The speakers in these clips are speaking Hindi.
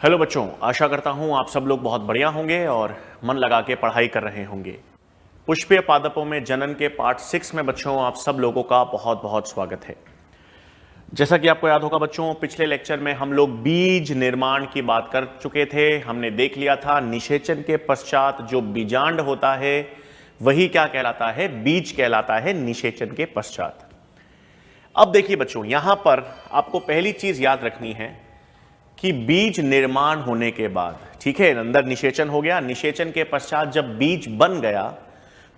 हेलो बच्चों, आशा करता हूँ आप सब लोग बहुत बढ़िया होंगे और मन लगा के पढ़ाई कर रहे होंगे। पुष्पीय पादपों में जनन के पार्ट 6 में बच्चों आप सब लोगों का बहुत बहुत स्वागत है। जैसा कि आपको याद होगा बच्चों, पिछले लेक्चर में हम लोग बीज निर्माण की बात कर चुके थे। हमने देख लिया था निषेचन के पश्चात जो बीजांड होता है वही क्या कहलाता है, बीज कहलाता है निषेचन के पश्चात। अब देखिए बच्चों, यहां पर आपको पहली चीज याद रखनी है कि बीज निर्माण होने के बाद, ठीक है, अंदर निषेचन हो गया, निषेचन के पश्चात जब बीज बन गया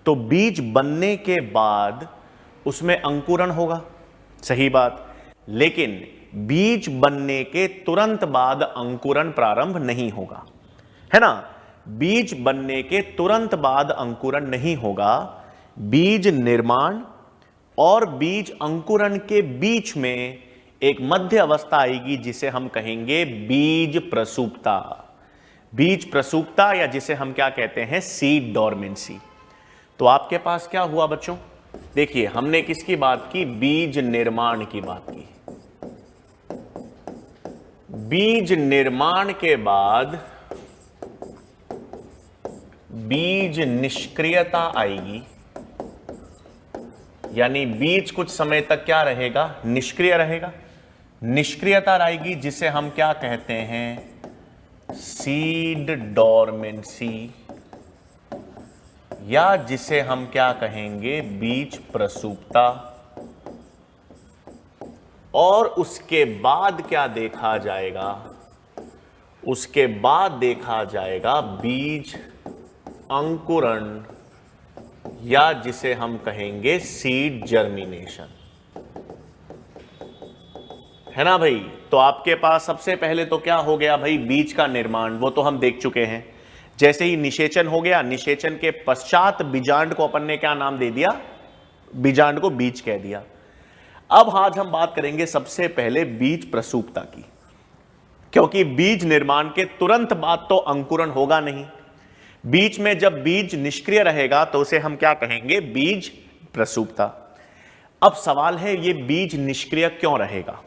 तो बीज बनने के बाद उसमें अंकुरण होगा, सही बात। लेकिन बीज बनने के तुरंत बाद अंकुरण प्रारंभ नहीं होगा, है ना। बीज बनने के तुरंत बाद अंकुरण नहीं होगा। बीज निर्माण और बीज अंकुरण के बीच में एक मध्य अवस्था आएगी जिसे हम कहेंगे बीज प्रसूपता। बीज प्रसूपता या जिसे हम क्या कहते हैं, सीड डोरमेंसी। तो आपके पास क्या हुआ बच्चों, देखिए हमने किसकी बात की, बीज निर्माण की बात की। बीज निर्माण के बाद बीज निष्क्रियता आएगी, यानी बीज कुछ समय तक क्या रहेगा, निष्क्रिय रहेगा। निष्क्रियता आएगी जिसे हम क्या कहते हैं, सीड डोरमेंसी, या जिसे हम क्या कहेंगे, बीज प्रसूपता। और उसके बाद क्या देखा जाएगा, उसके बाद देखा जाएगा बीज अंकुरण, या जिसे हम कहेंगे सीड जर्मिनेशन, है ना भाई। तो आपके पास सबसे पहले तो क्या हो गया भाई, बीज का निर्माण, वो तो हम देख चुके हैं। जैसे ही निषेचन हो गया, निषेचन के पश्चात बीजांड को अपन ने क्या नाम दे दिया, बीजांड को बीज कह दिया। अब आज हम बात करेंगे सबसे पहले बीज प्रसूपता की, क्योंकि बीज निर्माण के तुरंत बाद तो अंकुरण होगा नहीं। बीच में जब बीज निष्क्रिय रहेगा तो उसे हम क्या कहेंगे, बीज प्रसूपता। अब सवाल है, ये बीज निष्क्रिय क्यों रहेगा।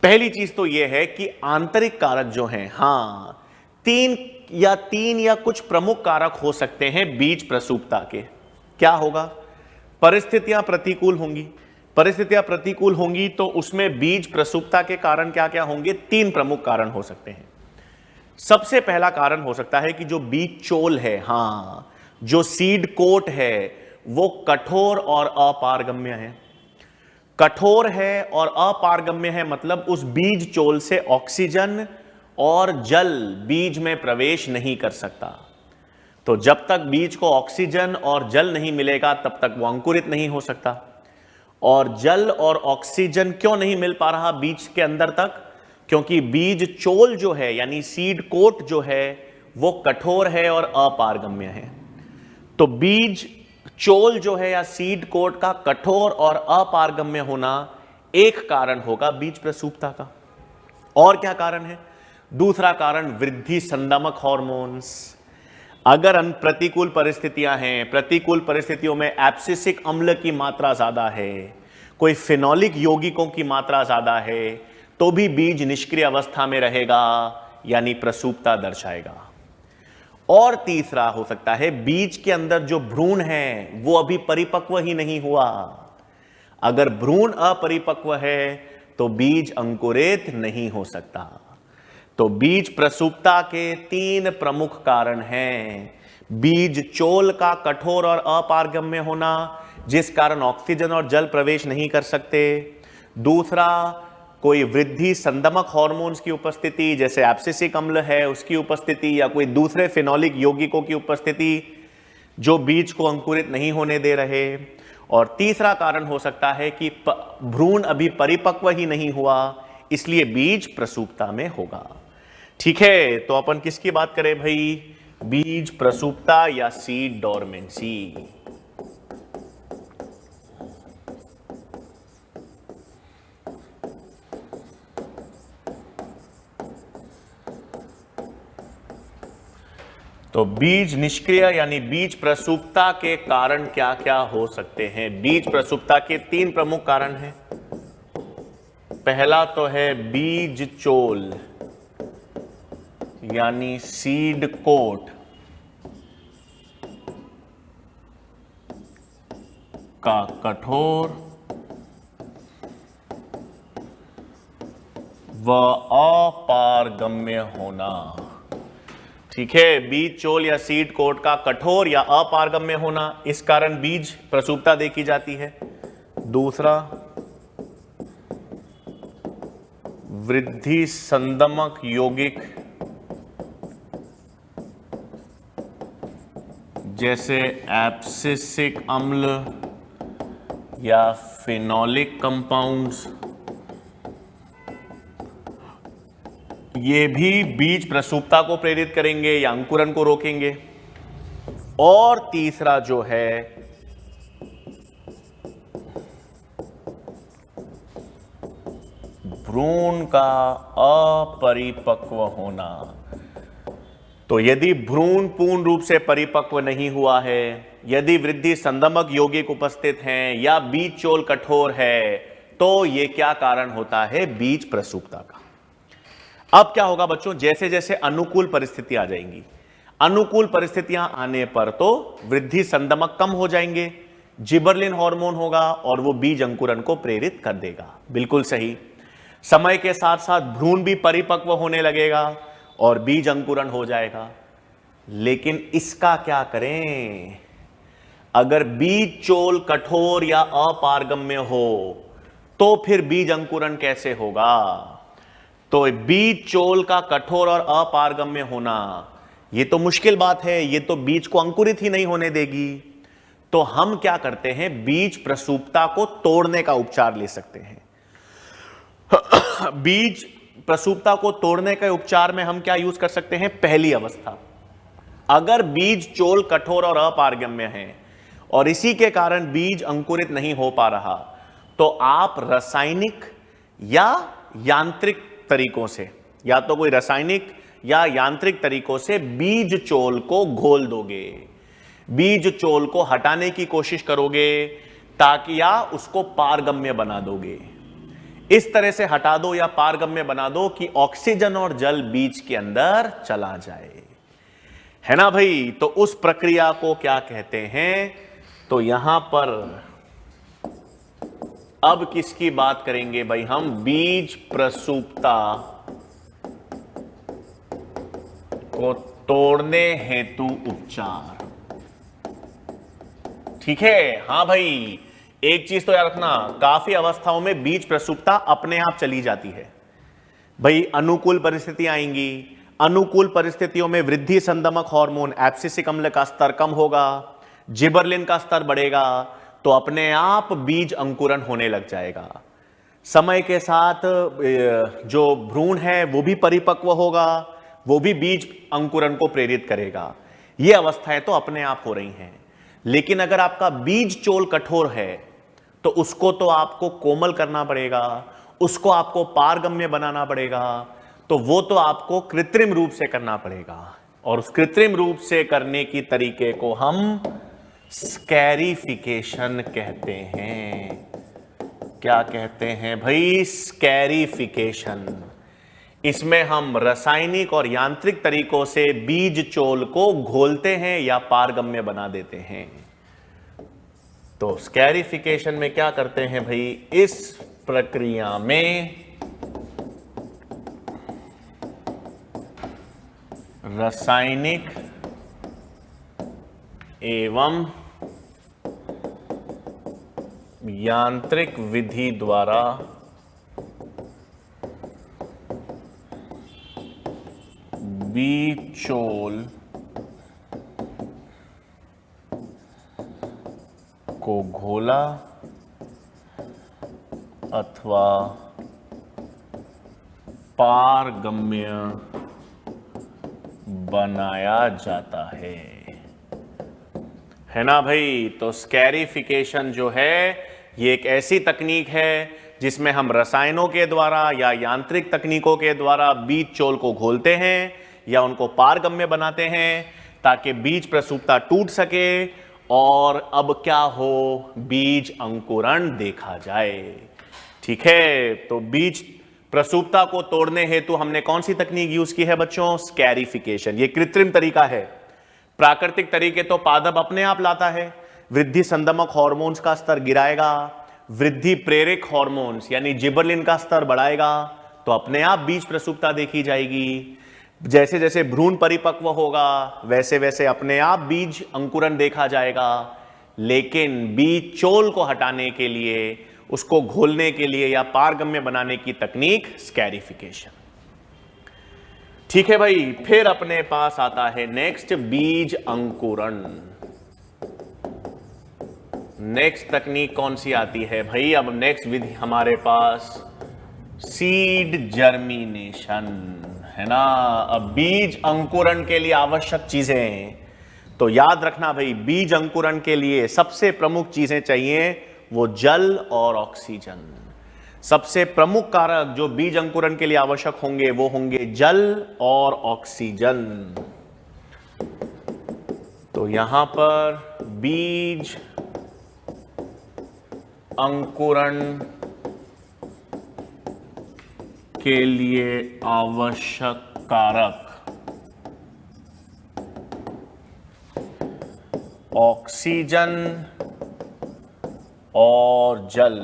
पहली चीज तो यह है कि आंतरिक कारक जो हैं, हां, तीन या कुछ प्रमुख कारक हो सकते हैं बीज प्रसूपता के। क्या होगा, परिस्थितियां प्रतिकूल होंगी। परिस्थितियां प्रतिकूल होंगी तो उसमें बीज प्रसूपता के कारण क्या क्या होंगे, तीन प्रमुख कारण हो सकते हैं। सबसे पहला कारण हो सकता है कि जो बीज चोल है, हां, जो सीड कोट है, वो कठोर और अपारगम्य है। कठोर है और अपारगम्य है, मतलब उस बीज चोल से ऑक्सीजन और जल बीज में प्रवेश नहीं कर सकता। तो जब तक बीज को ऑक्सीजन और जल नहीं मिलेगा तब तक वो अंकुरित नहीं हो सकता। और जल और ऑक्सीजन क्यों नहीं मिल पा रहा बीज के अंदर तक, क्योंकि बीज चोल जो है, यानी सीड कोट जो है, वो कठोर है और अपारगम्य है। तो बीज चोल जो है या सीड कोट का कठोर और अपारगम्य होना एक कारण होगा बीज प्रसूपता का। और क्या कारण है, दूसरा कारण वृद्धि संदमक हार्मोन्स। अगर प्रतिकूल परिस्थितियां हैं, प्रतिकूल परिस्थितियों में एब्सिसिक अम्ल की मात्रा ज्यादा है, कोई फिनोलिक यौगिकों की मात्रा ज्यादा है, तो भी बीज निष्क्रिय अवस्था में रहेगा, यानी प्रसूपता दर्शाएगा। और तीसरा हो सकता है, बीज के अंदर जो भ्रूण है वो अभी परिपक्व ही नहीं हुआ। अगर भ्रूण अपरिपक्व है तो बीज अंकुरित नहीं हो सकता। तो बीज प्रसूपता के तीन प्रमुख कारण हैं। बीज चोल का कठोर और अपारगम्य होना, जिस कारण ऑक्सीजन और जल प्रवेश नहीं कर सकते। दूसरा, कोई वृद्धि संदमक हार्मोन्स की उपस्थिति, जैसे एब्सिसिक अम्ल है उसकी उपस्थिति, या कोई दूसरे फिनोलिक यौगिकों की उपस्थिति जो बीज को अंकुरित नहीं होने दे रहे। और तीसरा कारण हो सकता है कि भ्रूण अभी परिपक्व ही नहीं हुआ, इसलिए बीज प्रसूपता में होगा। ठीक है, तो अपन किसकी बात करें भाई, बीज प्रसूपता या सीड डोरमेंसी। तो बीज निष्क्रिय यानी बीज प्रसूपता के कारण क्या क्या हो सकते हैं। बीज प्रसूपता के तीन प्रमुख कारण हैं। पहला तो है बीज चोल, यानी सीड कोट का कठोर व अपारगम्य होना। ठीक है, बीज चोल या सीड कोट का कठोर या अपारगम्य होना, इस कारण बीज प्रसूपता देखी जाती है। दूसरा, वृद्धि संदमक यौगिक जैसे एब्सिसिक अम्ल या फिनोलिक कंपाउंड्स, ये भी बीज प्रसूपता को प्रेरित करेंगे या अंकुरन को रोकेंगे। और तीसरा जो है भ्रूण का अपरिपक्व होना। तो यदि भ्रूण पूर्ण रूप से परिपक्व नहीं हुआ है, यदि वृद्धि संदमक यौगिक उपस्थित हैं या बीज चोल कठोर है, तो यह क्या कारण होता है? बीज प्रसूपता का। अब क्या होगा बच्चों, जैसे जैसे अनुकूल परिस्थिति आ जाएंगी, अनुकूल परिस्थितियां आने पर तो वृद्धि संदमक कम हो जाएंगे, जिबरलिन हार्मोन होगा और वो बीज अंकुरन को प्रेरित कर देगा। बिल्कुल सही। समय के साथ साथ भ्रूण भी परिपक्व होने लगेगा और बीज अंकुरन हो जाएगा। लेकिन इसका क्या करें? अगर बीज चोल कठोर या अपारगम्य हो तो फिर बीज अंकुरन कैसे होगा? तो बीज चोल का कठोर और अपारगम्य होना, यह तो मुश्किल बात है, यह तो बीज को अंकुरित ही नहीं होने देगी। तो हम क्या करते हैं? बीज प्रसूपता को तोड़ने का उपचार ले सकते हैं। बीज प्रसूपता को तोड़ने के उपचार में हम क्या यूज कर सकते हैं? पहली अवस्था, अगर बीज चोल कठोर और अपारगम्य है और इसी के कारण बीज अंकुरित नहीं हो पा रहा, तो आप रासायनिक या यांत्रिक तरीकों से, या तो कोई रासायनिक या यांत्रिक तरीकों से बीज चोल को घोल दोगे, बीज चोल को हटाने की कोशिश करोगे, ताकि या उसको पारगम्य बना दोगे। इस तरह से हटा दो या पारगम्य बना दो कि ऑक्सीजन और जल बीज के अंदर चला जाए, है ना भाई? तो उस प्रक्रिया को क्या कहते हैं? तो यहां पर अब किसकी बात करेंगे भाई? हम बीज प्रसूपता को तोड़ने हेतु उपचार। ठीक है, हां भाई, एक चीज तो याद रखना, काफी अवस्थाओं में बीज प्रसूपता अपने आप चली जाती है भाई। अनुकूल परिस्थितियां आएंगी, अनुकूल परिस्थितियों में वृद्धि संदमक हार्मोन एब्सिसिक अम्ल का स्तर कम होगा, जिबरलिन का स्तर बढ़ेगा, तो अपने आप बीज अंकुरन होने लग जाएगा। समय के साथ जो भ्रूण है वो भी परिपक्व होगा, वो भी बीज अंकुरन को प्रेरित करेगा। ये अवस्थाएं तो अपने आप हो रही हैं। लेकिन अगर आपका बीज चोल कठोर है तो उसको तो आपको कोमल करना पड़ेगा, उसको आपको पारगम्य बनाना पड़ेगा, तो वो तो आपको कृत्रिम रूप से करना पड़ेगा। और उस कृत्रिम रूप से करने की तरीके को हम स्कैरिफिकेशन कहते हैं। क्या कहते हैं भाई? स्कैरिफिकेशन। इसमें हम रासायनिक और यांत्रिक तरीकों से बीज चोल को घोलते हैं या पारगम्य बना देते हैं। तो स्कैरिफिकेशन में क्या करते हैं भाई? इस प्रक्रिया में रासायनिक एवं यांत्रिक विधि द्वारा बीज चोल को घोला अथवा पारगम्य बनाया जाता है ना भाई? तो स्कैरिफिकेशन जो है ये एक ऐसी तकनीक है जिसमें हम रसायनों के द्वारा या यांत्रिक तकनीकों के द्वारा बीज चोल को घोलते हैं या उनको पारगम्य बनाते हैं ताकि बीज प्रसूपता टूट सके और अब क्या हो? बीज अंकुरण देखा जाए। ठीक है, तो बीज प्रसूपता को तोड़ने हेतु हमने कौन सी तकनीक यूज की है बच्चों? स्कैरिफिकेशन। ये कृत्रिम तरीका है। प्राकृतिक तरीके तो पादप अपने आप लाता है, वृद्धि संदमक हार्मोन्स का स्तर गिराएगा, वृद्धि प्रेरक हार्मोन्स यानी जिबरलिन का स्तर बढ़ाएगा, तो अपने आप बीज प्रसूपता देखी जाएगी। जैसे जैसे भ्रूण परिपक्व होगा वैसे वैसे अपने आप बीज अंकुरण देखा जाएगा। लेकिन बीज चोल को हटाने के लिए, उसको घोलने के लिए या पारगम्य बनाने की तकनीक स्कैरिफिकेशन। ठीक है भाई, फिर अपने पास आता है नेक्स्ट बीज अंकुरण। नेक्स्ट तकनीक कौन सी आती है भाई? अब नेक्स्ट विधि हमारे पास सीड जर्मिनेशन है ना। अब बीज अंकुरण के लिए आवश्यक चीजें तो याद रखना भाई, बीज अंकुरण के लिए सबसे प्रमुख चीजें चाहिए, वो जल और ऑक्सीजन। सबसे प्रमुख कारक जो बीज अंकुरण के लिए आवश्यक होंगे वो होंगे जल और ऑक्सीजन। तो यहां पर बीज अंकुरण के लिए आवश्यक कारक ऑक्सीजन और जल,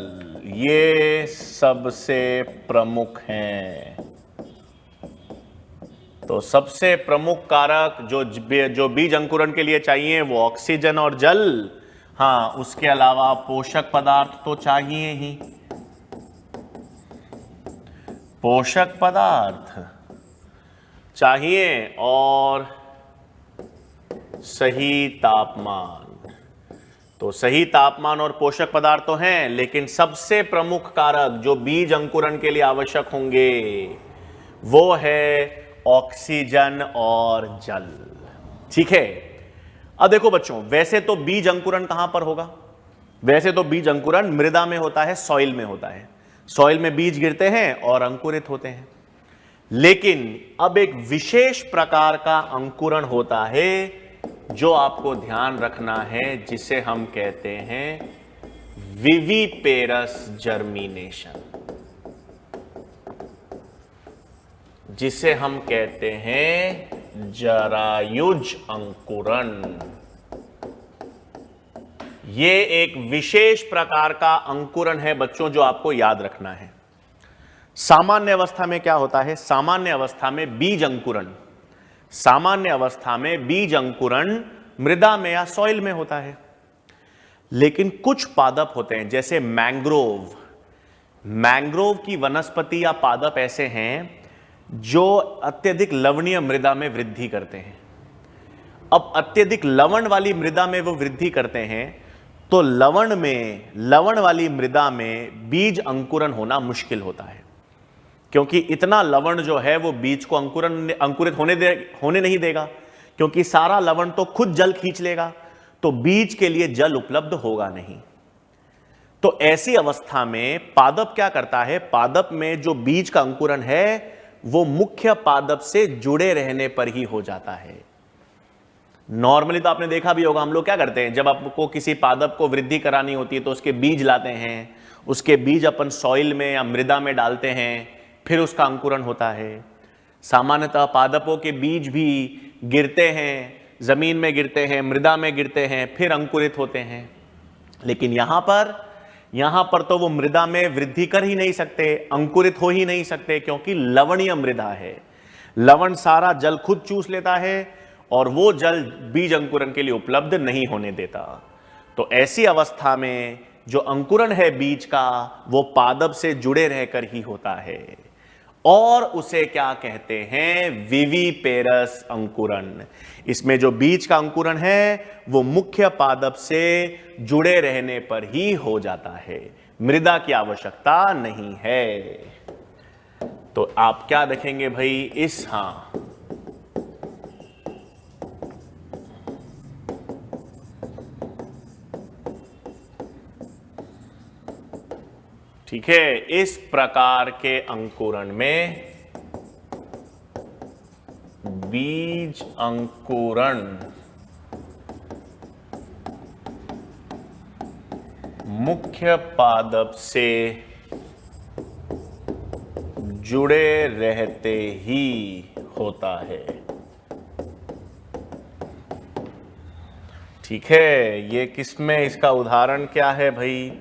ये सबसे प्रमुख हैं। तो सबसे प्रमुख कारक जो बीज अंकुरण के लिए चाहिए वो ऑक्सीजन और जल। हाँ, उसके अलावा पोषक पदार्थ तो चाहिए ही। पोषक पदार्थ चाहिए और सही तापमान। तो सही तापमान और पोषक पदार्थ तो हैं, लेकिन सबसे प्रमुख कारक जो बीज अंकुरण के लिए आवश्यक होंगे वो है ऑक्सीजन और जल। ठीक है। अब देखो बच्चों, वैसे तो बीज अंकुरण कहां पर होगा? वैसे तो बीज अंकुरण मृदा में होता है, सॉइल में होता है। सॉइल में बीज गिरते हैं और अंकुरित होते हैं। लेकिन अब एक विशेष प्रकार का अंकुरण होता है जो आपको ध्यान रखना है, जिसे हम कहते हैं विविपेरस जर्मिनेशन, जिसे हम कहते हैं जरायुज अंकुरण। ये एक विशेष प्रकार का अंकुरण है बच्चों, जो आपको याद रखना है। सामान्य अवस्था में क्या होता है? सामान्य अवस्था में बीज अंकुरण, सामान्य अवस्था में बीज अंकुरण मृदा में या सॉइल में होता है। लेकिन कुछ पादप होते हैं, जैसे मैंग्रोव। मैंग्रोव की वनस्पति या पादप ऐसे हैं जो अत्यधिक लवणीय मृदा में वृद्धि करते हैं। अब अत्यधिक लवण वाली मृदा में वो वृद्धि करते हैं, तो लवण वाली मृदा में बीज अंकुरण होना मुश्किल होता है, क्योंकि इतना लवण जो है वो बीज को अंकुरित होने नहीं देगा, क्योंकि सारा लवण तो खुद जल खींच लेगा, तो बीज के लिए जल उपलब्ध होगा नहीं। तो ऐसी अवस्था में पादप क्या करता है? पादप में जो बीज का अंकुरण है वो मुख्य पादप से जुड़े रहने पर ही हो जाता है। नॉर्मली तो आपने देखा भी होगा, हम लोग क्या करते हैं, जब आपको किसी पादप को वृद्धि करानी होती है तो उसके बीज लाते हैं, उसके बीज अपन सॉइल में या मृदा में डालते हैं, फिर उसका अंकुरण होता है। सामान्यतः पादपों के बीज भी गिरते हैं, जमीन में गिरते हैं, मृदा में गिरते हैं, फिर अंकुरित होते हैं। लेकिन यहां पर तो वो मृदा में वृद्धि कर ही नहीं सकते, अंकुरित हो ही नहीं सकते, क्योंकि लवणीय मृदा है। लवण सारा जल खुद चूस लेता है और वो जल बीज अंकुरण के लिए उपलब्ध नहीं होने देता। तो ऐसी अवस्था में जो अंकुरण है बीज का, वो पादप से जुड़े रहकर ही होता है, और उसे क्या कहते हैं? विविपेरस अंकुरण। इसमें जो बीज का अंकुरण है वो मुख्य पादप से जुड़े रहने पर ही हो जाता है, मृदा की आवश्यकता नहीं है। तो आप क्या देखेंगे भाई इस, हाँ, ठीक है, इस प्रकार के अंकुरण में बीज अंकुरण मुख्य पादप से जुड़े रहते ही होता है। ठीक है, ये किसमें इसका उदाहरण क्या है भाई?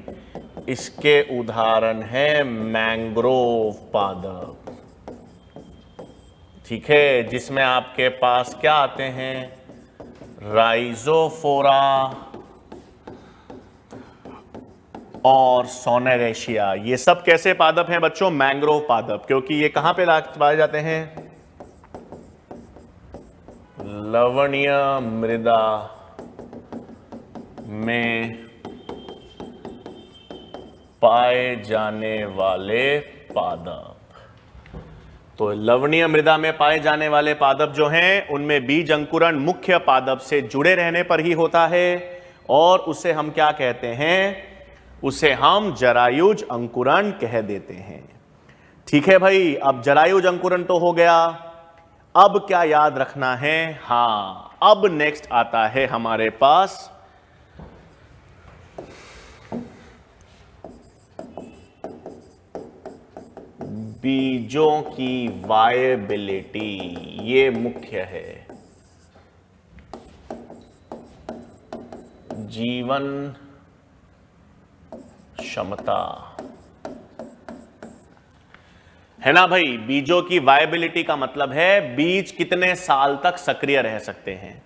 इसके उदाहरण है मैंग्रोव पादप। ठीक है, जिसमें आपके पास क्या आते हैं? राइजोफोरा और सोनेरेशिया। ये सब कैसे पादप हैं बच्चों? मैंग्रोव पादप, क्योंकि ये कहां पे पाए जाते हैं? लवणीय मृदा में पाए जाने वाले पादप। तो लवणीय मृदा में पाए जाने वाले पादप जो हैं, उनमें बीज अंकुरण मुख्य पादप से जुड़े रहने पर ही होता है, और उसे हम क्या कहते हैं? उसे हम जरायुज अंकुरण कह देते हैं। ठीक है भाई, अब जरायुज अंकुरण तो हो गया। अब क्या याद रखना है? हां, अब नेक्स्ट आता है हमारे पास बीजों की वायबिलिटी। ये मुख्य है। जीवन क्षमता है ना भाई? बीजों की वायबिलिटी का मतलब है बीज कितने साल तक सक्रिय रह सकते हैं।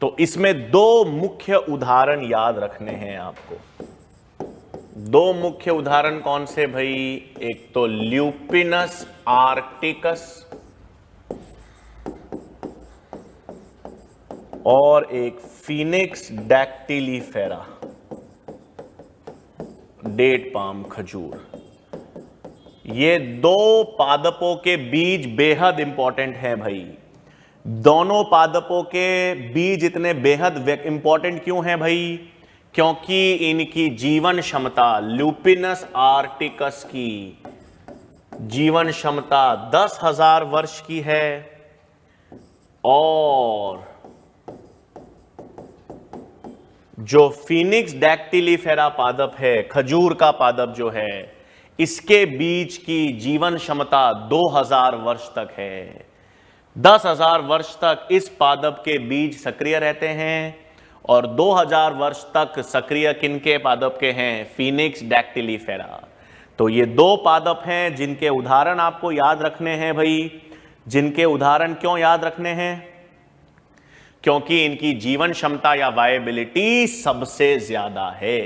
तो इसमें दो मुख्य उदाहरण याद रखने हैं आपको। दो मुख्य उदाहरण कौन से भाई? एक तो ल्यूपिनस आर्क्टिकस और एक फिनिक्स डैक्टिलीफेरा, डेट पाम खजूर। ये दो पादपों के बीज बेहद इंपॉर्टेंट हैं भाई। दोनों पादपों के बीज इतने बेहद इंपॉर्टेंट क्यों हैं भाई? क्योंकि इनकी जीवन क्षमता, ल्यूपिनस आर्क्टिकस की जीवन क्षमता 10,000 वर्ष की है, और जो फिनिक्स डैक्टिलीफेरा पादप है, खजूर का पादप जो है, इसके बीज की जीवन क्षमता 2000 वर्ष तक है। 10,000 वर्ष तक इस पादप के बीज सक्रिय रहते हैं, और 2000 वर्ष तक सक्रिय किनके पादप के हैं? फिनिक्स डैक्टिलीफेरा। तो ये दो पादप हैं जिनके उदाहरण आपको याद रखने हैं भाई। जिनके उदाहरण क्यों याद रखने हैं? क्योंकि इनकी जीवन क्षमता या वायबिलिटी सबसे ज्यादा है।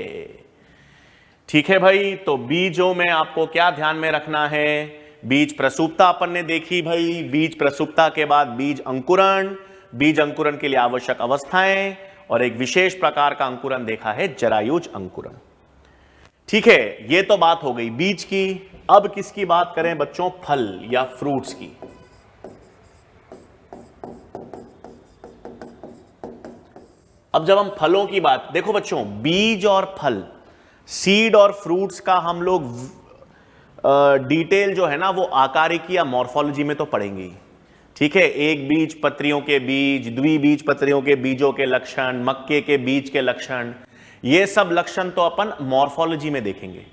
ठीक है भाई, तो बीजों में आपको क्या ध्यान में रखना है? बीज प्रसूपता अपन ने देखी भाई। बीज प्रसूपता के बाद बीज अंकुरण, बीज अंकुरण के लिए आवश्यक अवस्थाएं, और एक विशेष प्रकार का अंकुरण देखा है, जरायुज अंकुरण। ठीक है, ये तो बात हो गई बीज की। अब किसकी बात करें बच्चों? फल या फ्रूट्स की। अब जब हम फलों की बात, देखो बच्चों, बीज और फल, सीड और फ्रूट्स का हम लोग डिटेल जो है ना वो आकारिकी या मॉर्फोलॉजी में तो पढ़ेंगे ही। ठीक है, एक बीज पत्रियों के बीज, द्विबीज पत्रियों के बीजों के लक्षण, मक्के के बीज के लक्षण, ये सब लक्षण तो अपन मॉर्फोलॉजी में देखेंगे।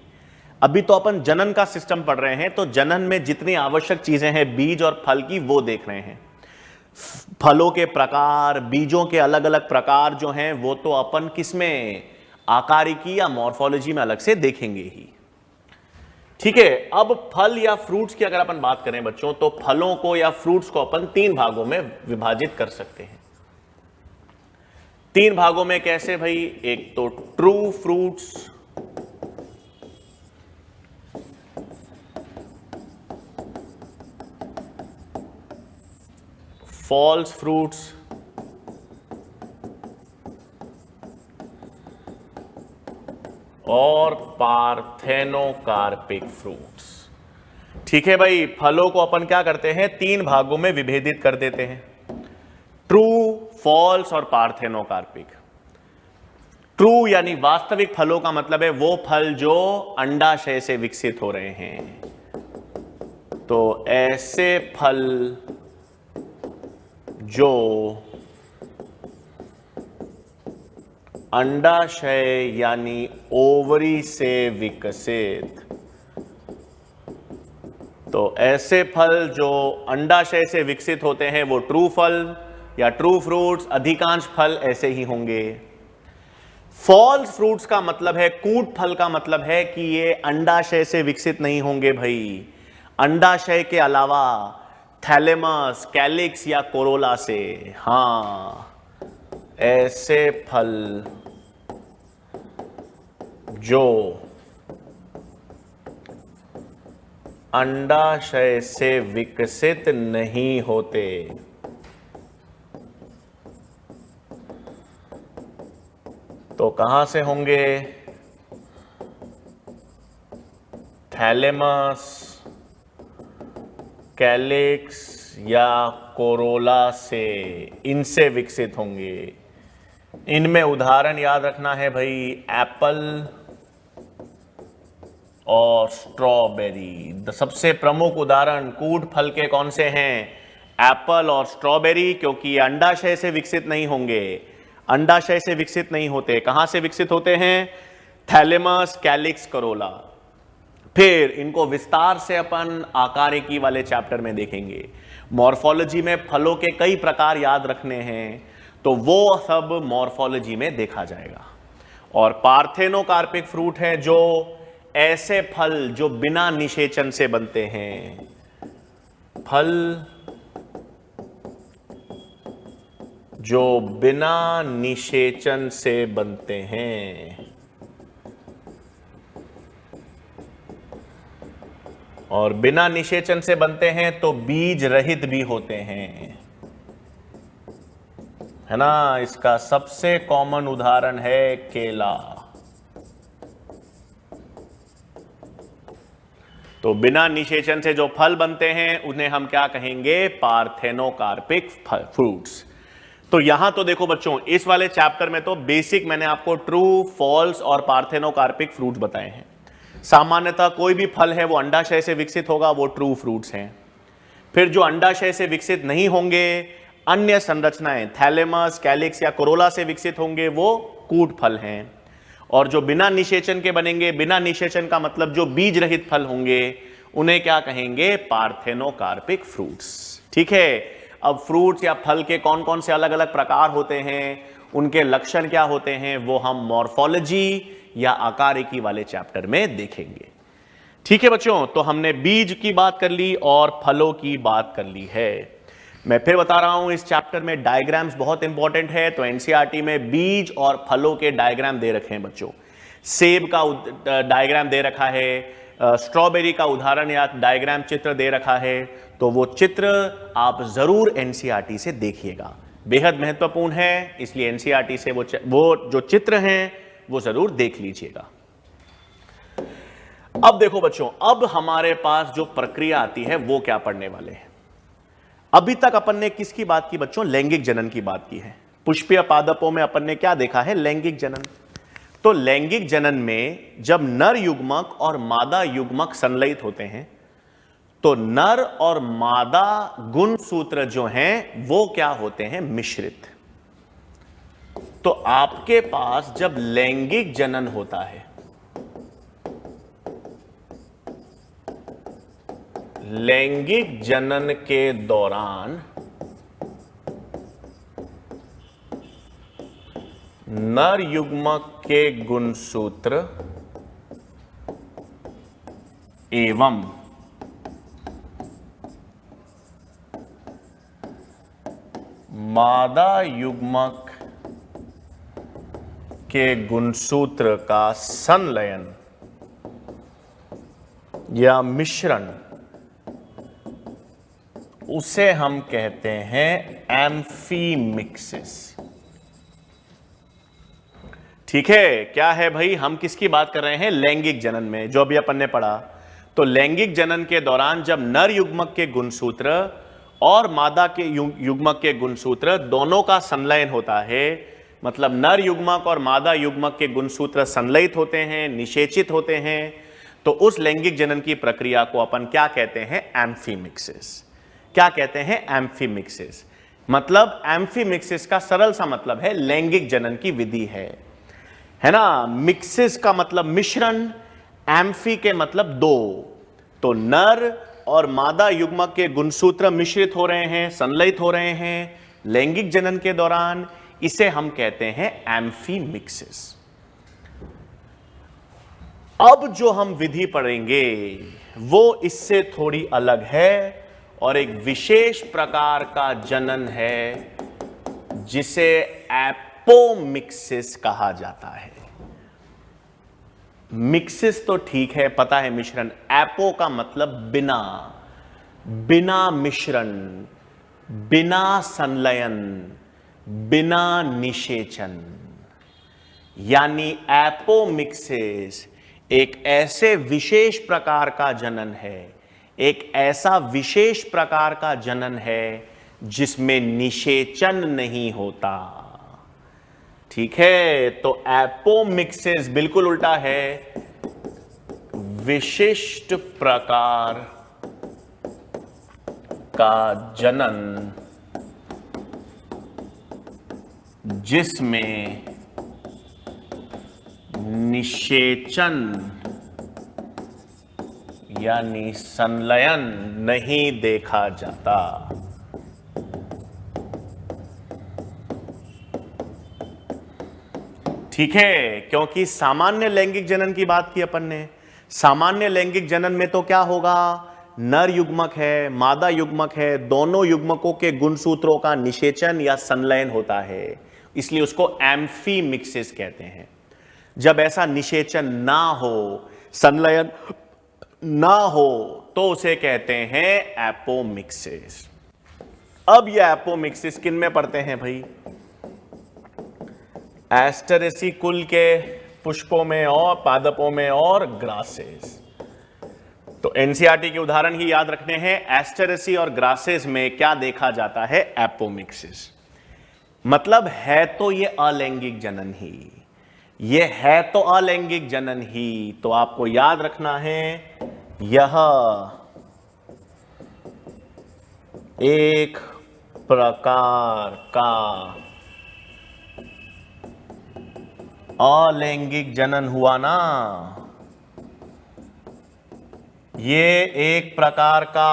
अभी तो अपन जनन का सिस्टम पढ़ रहे हैं, तो जनन में जितनी आवश्यक चीजें हैं बीज और फल की, वो देख रहे हैं। फलों के प्रकार, बीजों के अलग अलग प्रकार जो हैं, वो तो अपन किसमें? आकारिकी या मॉर्फोलॉजी में अलग से देखेंगे ही। ठीक है, अब फल या फ्रूट्स की अगर अपन बात करें बच्चों, तो फलों को या फ्रूट्स को अपन 3 भागों में विभाजित कर सकते हैं। 3 भागों में कैसे भाई? एक तो ट्रू फ्रूट्स, फॉल्स फ्रूट्स और पार्थेनोकार्पिक फ्रूट्स। ठीक है भाई, फलों को अपन क्या करते हैं? 3 भागों में विभेदित कर देते हैं, ट्रू, फॉल्स और पार्थेनोकार्पिक। ट्रू यानी वास्तविक फलों का मतलब है वो फल जो अंडाशय से विकसित हो रहे हैं। तो ऐसे फल जो अंडाशय यानी ओवरी से विकसित, तो तो ऐसे फल जो अंडाशय से विकसित होते हैं वो ट्रू फल या ट्रू फ्रूट्स, अधिकांश फल ऐसे ही होंगे। फॉल्स फ्रूट्स का मतलब है, कूट फल का मतलब है कि ये अंडाशय से विकसित नहीं होंगे भाई, अंडाशय के अलावा थैलेमस, कैलिक्स या कोरोला से। हां, ऐसे फल जो अंडाशय से विकसित नहीं होते, तो कहां से होंगे? थैलेमस, कैलिक्स या कोरोला से, इनसे विकसित होंगे। इनमें उदाहरण याद रखना है भाई, एप्पल और स्ट्रॉबेरी। सबसे प्रमुख उदाहरण कूट फल के कौन से हैं? एप्पल और स्ट्रॉबेरी, क्योंकि ये अंडाशय से विकसित नहीं होंगे, अंडाशय से विकसित नहीं होते। कहां से विकसित होते हैं? Thalamus, calyx, Corolla. फिर इनको विस्तार से अपन आकारिकी वाले चैप्टर में देखेंगे। मॉर्फोलॉजी में फलों के कई प्रकार याद रखने हैं, तो वो सब मॉर्फोलॉजी में देखा जाएगा। और पार्थेनोकार्पिक फ्रूट है जो ऐसे फल जो बिना निषेचन से बनते हैं, फल जो बिना निषेचन से बनते हैं और बिना निषेचन से बनते हैं तो बीज रहित भी होते हैं, है ना। इसका सबसे कॉमन उदाहरण है केला। तो बिना निषेचन से जो फल बनते हैं उन्हें हम क्या कहेंगे? Parthenocarpic fruits. तो यहां तो देखो बच्चों, इस वाले चैप्टर में तो बेसिक मैंने आपको ट्रू, फॉल्स और पार्थेनोकार्पिक फ्रूट्स बताए हैं। सामान्यतः कोई भी फल है वो अंडाशय से विकसित होगा, वो ट्रू फ्रूट्स हैं। फिर जो अंडाशय से विकसित नहीं होंगे, अन्य संरचनाएं थैलेमस, कैलिक्स या कोरोला से विकसित होंगे, वो कूट फल हैं। और जो बिना निषेचन के बनेंगे, बिना निषेचन का मतलब जो बीज रहित फल होंगे, उन्हें क्या कहेंगे? Parthenocarpic fruits. ठीक है। अब फ्रूट्स या फल के कौन कौन से अलग अलग प्रकार होते हैं, उनके लक्षण क्या होते हैं, वो हम मॉर्फोलॉजी या आकारिकी वाले चैप्टर में देखेंगे। ठीक है बच्चों, तो हमने बीज की बात कर ली और फलों की बात कर ली है। मैं फिर बता रहा हूं, इस चैप्टर में डायग्राम्स बहुत इंपॉर्टेंट है, तो एनसीईआरटी में बीज और फलों के डायग्राम दे रखे हैं बच्चों। सेब का डायग्राम दे रखा है, स्ट्रॉबेरी का उदाहरण या डायग्राम चित्र दे रखा है, तो वो चित्र आप जरूर एनसीईआरटी से देखिएगा, बेहद महत्वपूर्ण है। इसलिए एनसीईआरटी से वो जो चित्र हैं वो जरूर देख लीजिएगा। अब देखो बच्चों, अब हमारे पास जो प्रक्रिया आती है वो क्या पढ़ने वाले हैं। अभी तक अपन ने किसकी बात की बच्चों? लैंगिक जनन की बात की है। पुष्पीय पादपों में अपन ने क्या देखा है? लैंगिक जनन। तो लैंगिक जनन में जब नर युग्मक और मादा युग्मक संलयित होते हैं, तो नर और मादा गुणसूत्र जो हैं वो क्या होते हैं? मिश्रित। तो आपके पास जब लैंगिक जनन होता है, लैंगिक जनन के दौरान नर युग्मक के गुणसूत्र एवं मादा युग्मक के गुणसूत्र का संलयन या मिश्रण, उसे हम कहते हैं एम्फीमिक्सिस। ठीक है। क्या है भाई? हम किसकी बात कर रहे हैं? लैंगिक जनन में, जो अभी अपन ने पढ़ा। तो लैंगिक जनन के दौरान जब नर युग्मक के गुणसूत्र और मादा के युग्मक के गुणसूत्र दोनों का संलयन होता है, मतलब नर युग्मक और मादा युग्मक के गुणसूत्र संलयित होते हैं, निषेचित होते हैं, तो उस लैंगिक जनन की प्रक्रिया को अपन क्या कहते हैं? एम्फीमिक्सिस। क्या कहते हैं? एम्फीमिक्सिस। मतलब एम्फीमिक्सिस का सरल सा मतलब है लैंगिक जनन की विधि है ना। मिक्सिस का मतलब मिश्रण, एम्फी के मतलब दो। तो नर और मादा युग्मक के गुणसूत्र मिश्रित हो रहे हैं, संलयित हो रहे हैं लैंगिक जनन के दौरान, इसे हम कहते हैं एम्फीमिक्सिस। अब जो हम विधि पढ़ेंगे वो इससे थोड़ी अलग है और एक विशेष प्रकार का जनन है जिसे एपोमिक्सिस कहा जाता है। मिक्सिस तो ठीक है, पता है मिश्रण, एपो का मतलब बिना, बिना मिश्रण, बिना संलयन, बिना निषेचन, यानी एपोमिक्सिस एक ऐसे विशेष प्रकार का जनन है, एक ऐसा विशेष प्रकार का जनन है जिसमें निषेचन नहीं होता। ठीक है, तो एपोमिक्सिस बिल्कुल उल्टा है, विशिष्ट प्रकार का जनन जिसमें निषेचन यानी संलयन नहीं देखा जाता। ठीक है, क्योंकि सामान्य लैंगिक जनन की बात की अपन ने। सामान्य लैंगिक जनन में तो क्या होगा, नर युग्मक है, मादा युग्मक है, दोनों युग्मकों के गुणसूत्रों का निषेचन या संलयन होता है, इसलिए उसको एम्फीमिक्सिस कहते हैं। जब ऐसा निषेचन ना हो, संलयन ना हो, तो उसे कहते हैं एपोमिक्सिस। अब यह एपोमिक्सिस किन में पढ़ते हैं भाई, एस्टेरेसी कुल के पुष्पों में और पादपों में और ग्रासेस। तो एनसीईआरटी के उदाहरण ही याद रखने हैं। एस्टेरेसी और ग्रासेस में क्या देखा जाता है, एपोमिक्सिस। मतलब है तो ये अलैंगिक जनन ही, ये है तो अलैंगिक जनन ही। तो आपको याद रखना है यह एक प्रकार का अलैंगिक जनन हुआ ना, ये एक प्रकार का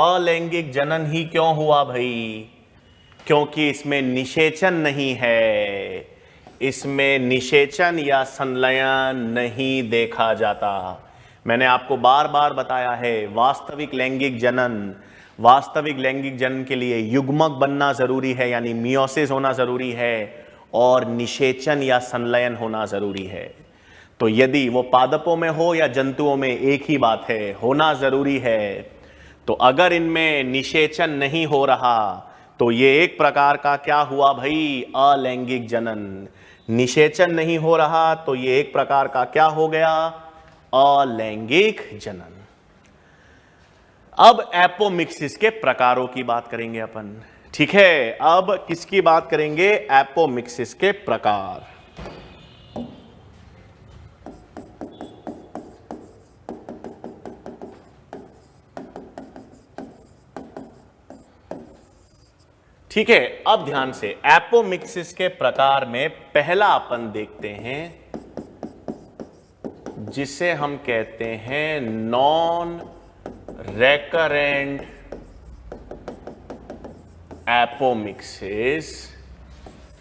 अलैंगिक जनन ही क्यों हुआ भाई, क्योंकि इसमें निषेचन नहीं है, इसमें निषेचन या संलयन नहीं देखा जाता। मैंने आपको बार बार बताया है, वास्तविक लैंगिक जनन के लिए युग्मक बनना जरूरी है, यानी मियोसिस होना जरूरी है, और निषेचन या संलयन होना जरूरी है। तो यदि वो पादपों में हो या जंतुओं में एक ही बात है, होना जरूरी है। तो अगर इनमें निषेचन नहीं हो रहा तो ये एक प्रकार का क्या हुआ भाई, अलैंगिक जनन। निषेचन नहीं हो रहा तो ये एक प्रकार का क्या हो गया, अलैंगिक जनन। अब एपोमिक्सिस के प्रकारों की बात करेंगे अपन। ठीक है, अब किसकी बात करेंगे, एपोमिक्सिस के प्रकार। ठीक है, अब ध्यान से, एपोमिक्सिस के प्रकार में पहला अपन देखते हैं जिसे हम कहते हैं नॉन रेकरेंट एपोमिक्सिस,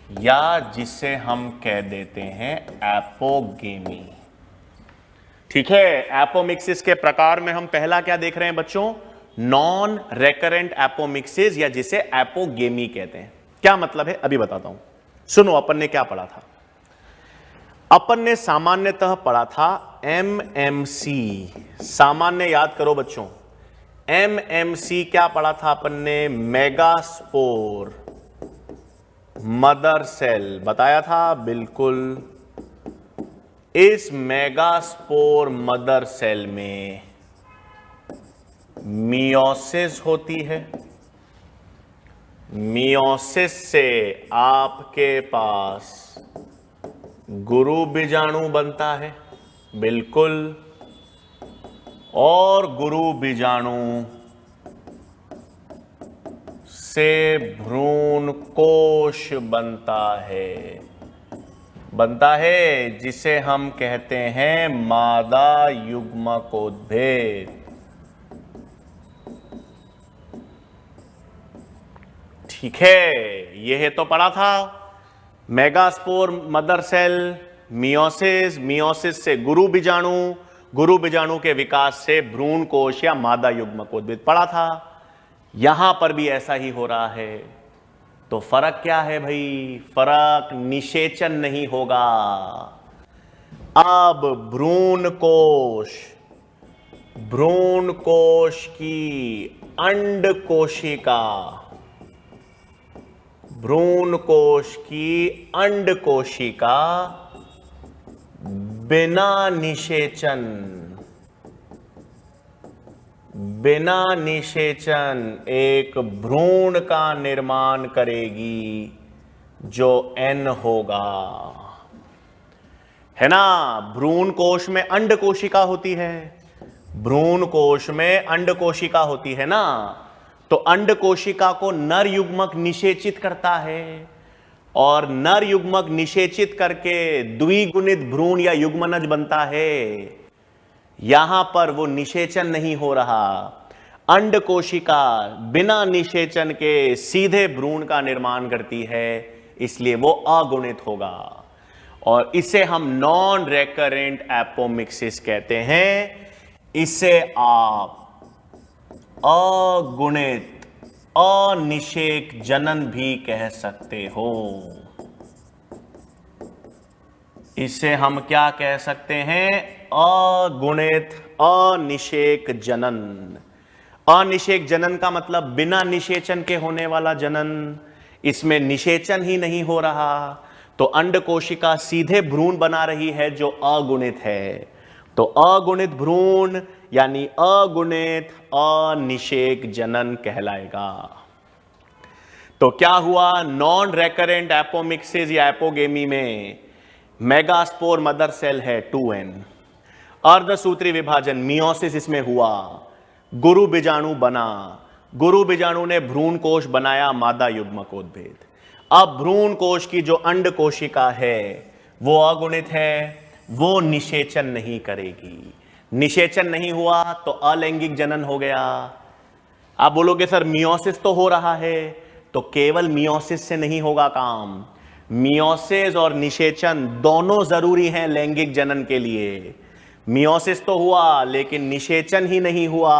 या जिसे हम कह देते हैं एपोगेमी। ठीक है, एपोमिक्सिस के प्रकार में हम पहला क्या देख रहे हैं बच्चों, नॉन रेकरेंट एपोमिक्सिस, या जिसे एपोगेमी कहते हैं। क्या मतलब है अभी बताता हूं, सुनो। अपन ने क्या पढ़ा था, अपन ने सामान्यतः पढ़ा था एमएमसी। सामान्य याद करो बच्चों, एमएमसी क्या पढ़ा था अपन ने, मेगास्पोर मदर सेल बताया था, बिल्कुल। इस मेगास्पोर मदर सेल में मियोसिस होती है। मियोसिस से आपके पास गुरु बीजाणु बनता है, बिल्कुल। और गुरु बीजाणु से भ्रूण कोश बनता है जिसे हम कहते हैं मादा युग्मकोद्भेद। ठीक है, यह तो पढ़ा था। Megaspore mother cell, meiosis, meiosis से गुरु बीजाणु, गुरु बीजाणु के विकास से भ्रूण कोश या मादा युग्मकोद्भिद पढ़ा था। यहां पर भी ऐसा ही हो रहा है। तो फर्क क्या है भाई? फर्क निषेचन नहीं होगा। अब भ्रूण कोश की अंड कोशिका, भ्रूण कोश की अंड कोशिका बिना निषेचन एक भ्रूण का निर्माण करेगी जो एन होगा, है ना। भ्रूण कोश में अंड कोशिका होती है, भ्रूण कोश में अंड कोशिका होती है ना। तो अंड कोशिका को नर युग्मक निषेचित करता है और नर युग्मक निषेचित करके द्विगुणित भ्रूण या युग्मनज बनता है। यहां पर वो निषेचन नहीं हो रहा। अंड कोशिका बिना निषेचन के सीधे भ्रूण का निर्माण करती है, इसलिए वो अगुणित होगा और इसे हम नॉन रेकरेंट एपोमिक्सिस कहते हैं। इसे आप अगुणित अनिषेक जनन भी कह सकते हो। इसे हम क्या कह सकते हैं? अगुणित अनिषेक जनन। अनिषेक जनन का मतलब बिना निषेचन के होने वाला जनन। इसमें निषेचन ही नहीं हो रहा, तो अंड कोशिका सीधे भ्रूण बना रही है जो अगुणित है। तो अगुणित भ्रूण यानी अगुणित अनिषेक जनन कहलाएगा। तो क्या हुआ? नॉन रेकरेंट एपोमिक्सिस या एपोगेमी में मेगास्पोर मदर सेल है 2n, अर्धसूत्री विभाजन मियोसिस इसमें हुआ, गुरु बीजाणु बना, गुरु बीजाणु ने भ्रूण कोश बनाया मादा युग्मकोद्भिद। अब भ्रूण कोश की जो अंड कोशिका है वो अगुणित है, वो निषेचन नहीं करेगी। निषेचन नहीं हुआ तो अलैंगिक जनन हो गया। आप बोलोगे सर मियोसिस तो हो रहा है, तो केवल मियोसिस से नहीं होगा काम। मियोसिस और निषेचन दोनों जरूरी हैं लैंगिक जनन के लिए। मियोसिस तो हुआ लेकिन निषेचन ही नहीं हुआ,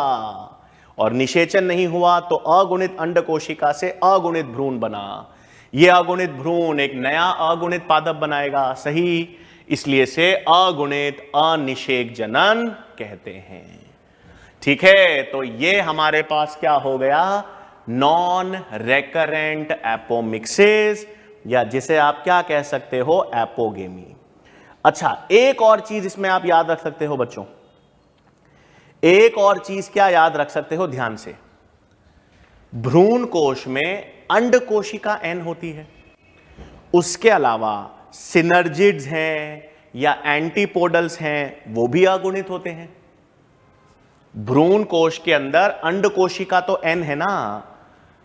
और निषेचन नहीं हुआ तो अगुणित अंड कोशिका से अगुणित भ्रूण बना। यह अगुणित भ्रूण एक नया अगुणित पादप बनाएगा, सही, इसलिए से अगुणित अनिषेक जनन कहते हैं। ठीक है, तो ये हमारे पास क्या हो गया? नॉन रेकरेंट एपोमिक्सिस, या जिसे आप क्या कह सकते हो? एपोगेमी। अच्छा, एक और चीज इसमें आप याद रख सकते हो बच्चों, एक और चीज क्या याद रख सकते हो ध्यान से? भ्रूण कोश में अंड कोशिका एन होती है, उसके अलावा सिनर्जिड्स हैं या एंटीपोडल्स हैं, वो भी अगुणित होते हैं। भ्रूण कोश के अंदर अंड कोशिका तो एन है ना,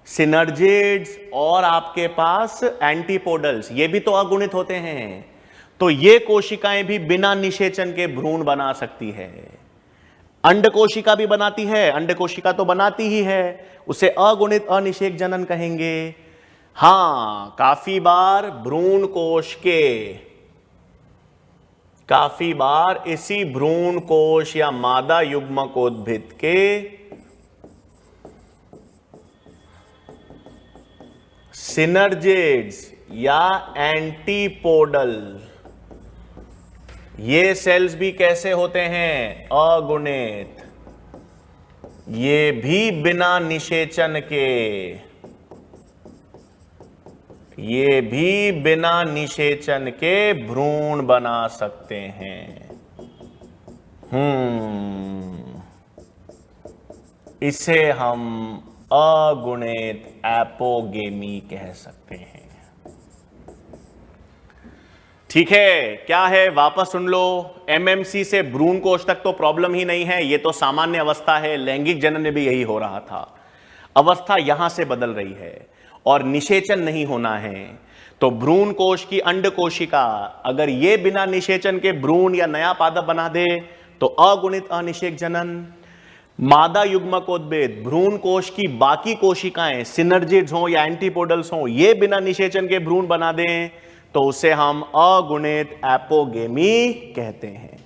सिनर्जिड्स और आपके पास एंटीपोडल्स ये भी तो अगुणित होते हैं। तो ये कोशिकाएं भी बिना निषेचन के भ्रूण बना सकती है। अंड कोशिका भी बनाती है, अंड कोशिका तो बनाती ही है, उसे अगुणित अनिषेक जनन कहेंगे। हां, काफी बार भ्रूण कोश के, काफी बार इसी भ्रूण कोश या मादा युग्मकोद्भिद के सिनर्जिड्स या एंटीपोडल, ये सेल्स भी कैसे होते हैं? अगुणित। ये भी बिना निषेचन के, ये भी बिना निषेचन के भ्रूण बना सकते हैं। इसे हम अगुणित एपोगेमी कह सकते हैं। ठीक है, क्या है वापस सुन लो। एमएमसी से भ्रूण कोश तक तो प्रॉब्लम ही नहीं है, ये तो सामान्य अवस्था है। लैंगिक जनन में भी यही हो रहा था। अवस्था यहां से बदल रही है और निषेचन नहीं होना है। तो भ्रूण कोश की अंड कोशिका अगर ये बिना निषेचन के भ्रूण या नया पादप बना दे तो अगुणित अनिषेक जनन। मादा युग्मकोद्भिद भ्रूण कोश की बाकी कोशिकाएं सिनर्जिड्स हो या एंटीपोडल्स हो, ये बिना निषेचन के भ्रूण बना दें तो उसे हम अगुणित एपोगेमी कहते हैं।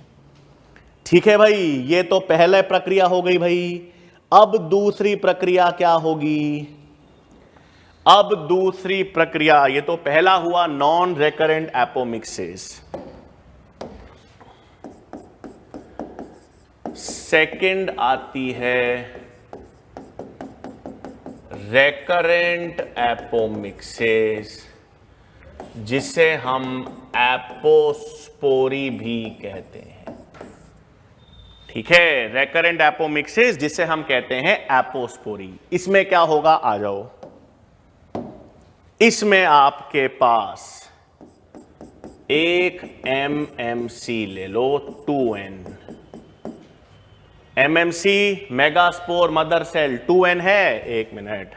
ठीक है भाई, ये तो पहला प्रक्रिया हो गई भाई। अब दूसरी प्रक्रिया क्या होगी? अब दूसरी प्रक्रिया, ये तो पहला हुआ नॉन रेकरेंट एपोमिक्सिस, सेकंड आती है रेकरेंट एपोमिक्सिस, जिसे हम एपोस्पोरी भी कहते हैं। ठीक है, रेकरेंट एपोमिक्सिस जिसे हम कहते हैं एपोस्पोरी। इसमें क्या होगा, आ जाओ। इसमें आपके पास एक एमएमसी ले लो, 2n MMC megaspore mother cell 2n है। एक मिनट,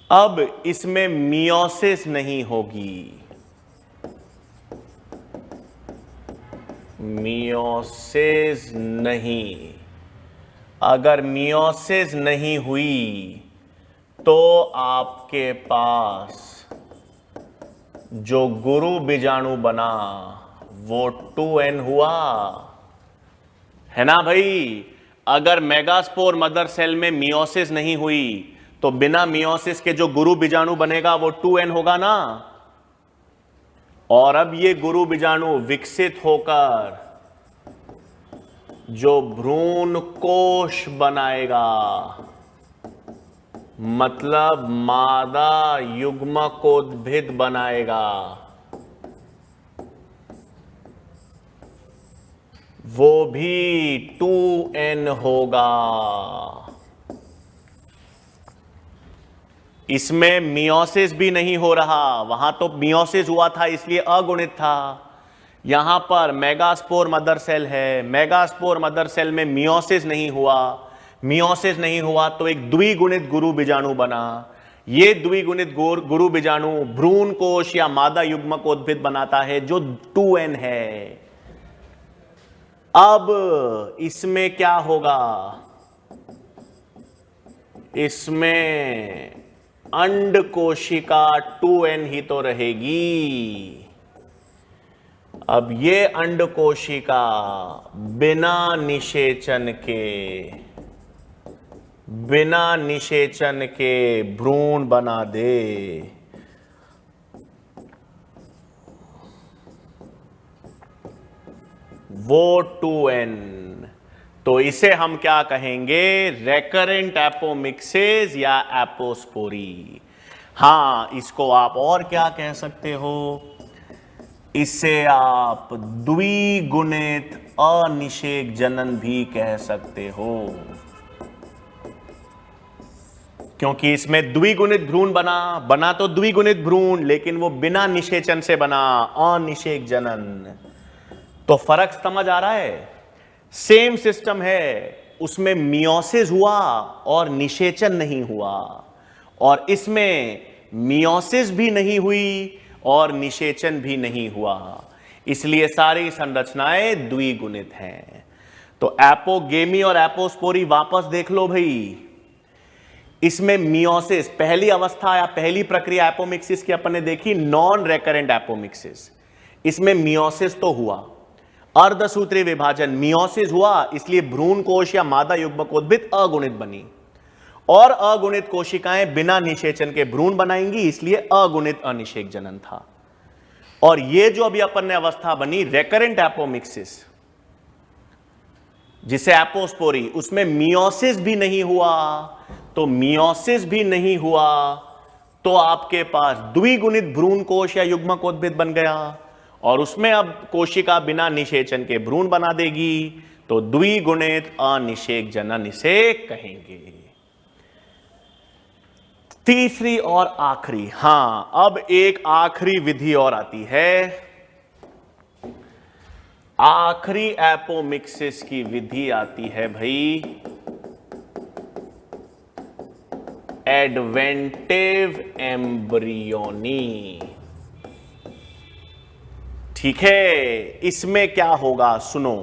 अब इसमें मियोसिस नहीं होगी, मियोसिस नहीं। अगर मियोसिस नहीं हुई तो आपके पास जो गुरु बीजाणु बना वो 2n हुआ, है ना भाई। अगर मेगास्पोर मदर सेल में मियोसिस नहीं हुई तो बिना मियोसिस के जो गुरु बीजाणु बनेगा वो 2n होगा ना। और अब ये गुरु बीजाणु विकसित होकर जो भ्रूण कोश बनाएगा, मतलब मादा युग्मकोद्भिद बनाएगा, वो भी 2n होगा। इसमें मियोसिस भी नहीं हो रहा, वहां तो मियोसिस हुआ था इसलिए अगुणित था। यहां पर मेगास्पोर मदर सेल है, मेगास्पोर मदर सेल में मियोसिस नहीं हुआ, मियोसिस नहीं हुआ तो एक द्विगुणित गुरु बीजाणु बना। ये द्विगुणित गुरु बीजाणु भ्रूण कोश या मादा युग्मकोद्भिद बनाता है जो 2n है। अब इसमें क्या होगा, इसमें अंड कोशिका 2n ही तो रहेगी। अब ये अंड कोशिका बिना निषेचन के भ्रूण बना दे। वो 2n, तो इसे हम क्या कहेंगे, रेकरेंट एपोमिक्सिस या एपोस्पोरी। हां, इसको आप और क्या कह सकते हो, इसे आप द्विगुणित अनिषेक जनन भी कह सकते हो, क्योंकि इसमें द्विगुणित भ्रूण बना तो द्विगुणित भ्रूण, लेकिन वो बिना निषेचन से बना, अनिषेक जनन। तो फर्क समझ आ रहा है? सेम सिस्टम है, उसमें मियोसिस हुआ और निषेचन नहीं हुआ, और इसमें मियोसिस भी नहीं हुई और निषेचन भी नहीं हुआ, इसलिए सारी संरचनाएं द्विगुणित हैं। तो एपोगेमी और एपोस्पोरी वापस देख लो भाई। इसमें मियोसिस, पहली अवस्था या पहली प्रक्रिया एपोमिक्सिस की अपन ने देखी, नॉन रेकरेंट एपोमिक्सिस। इसमें मियोसिस तो हुआ, अर्धसूत्रीय विभाजन, मियोसिस हुआ, इसलिए भ्रूण कोश या मादा युग्मकोद्भिद अगुणित बनी, और अगुणित कोशिकाएं बिना निषेचन के भ्रूण बनाएंगी, इसलिए अगुणित अनिषेक जनन था। और ये जो अभी अपन ने अवस्था बनी रेकरेंट एपोमिक्सिस, जिसे एपोस्पोरी, उसमें मियोसिस भी नहीं हुआ। तो मियोसिस भी नहीं हुआ तो आपके पास द्विगुणित भ्रूण कोश या युग्मकोद्भिद बन गया, और उसमें अब कोशिका बिना निषेचन के भ्रूण बना देगी, तो द्विगुणित अनिषेक जनन इसे कहेंगे। तीसरी और आखिरी, हां, अब एक आखिरी विधि और आती है। आखिरी एपोमिक्सिस की विधि आती है भाई एडवेंटिव एम्ब्रियोनी। ठीक है, इसमें क्या होगा सुनो,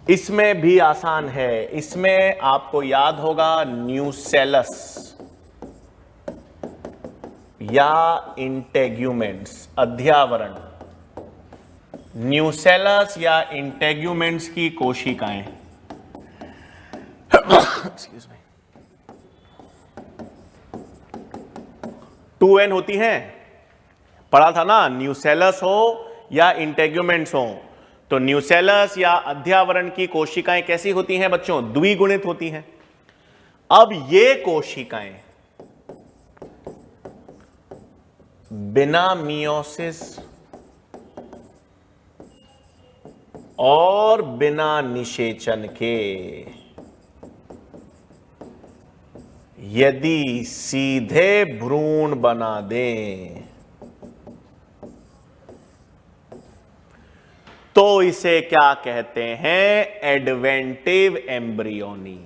इसमें भी आसान है। इसमें आपको याद होगा न्यूसेलस या इंटेग्यूमेंट्स, अध्यावरण। न्यूसेलस या इंटेग्यूमेंट्स की कोशिकाएं एक्सक्यूज मी 2n होती हैं, पढ़ा था ना, न्यूसेलस हो या इंटेग्यूमेंट्स हो। तो न्यूसेलस या अध्यावरण की कोशिकाएं कैसी होती हैं बच्चों? द्विगुणित होती हैं। अब ये कोशिकाएं बिना मियोसिस और बिना निषेचन के यदि सीधे भ्रूण बना दें तो इसे क्या कहते हैं? Adventive embryony.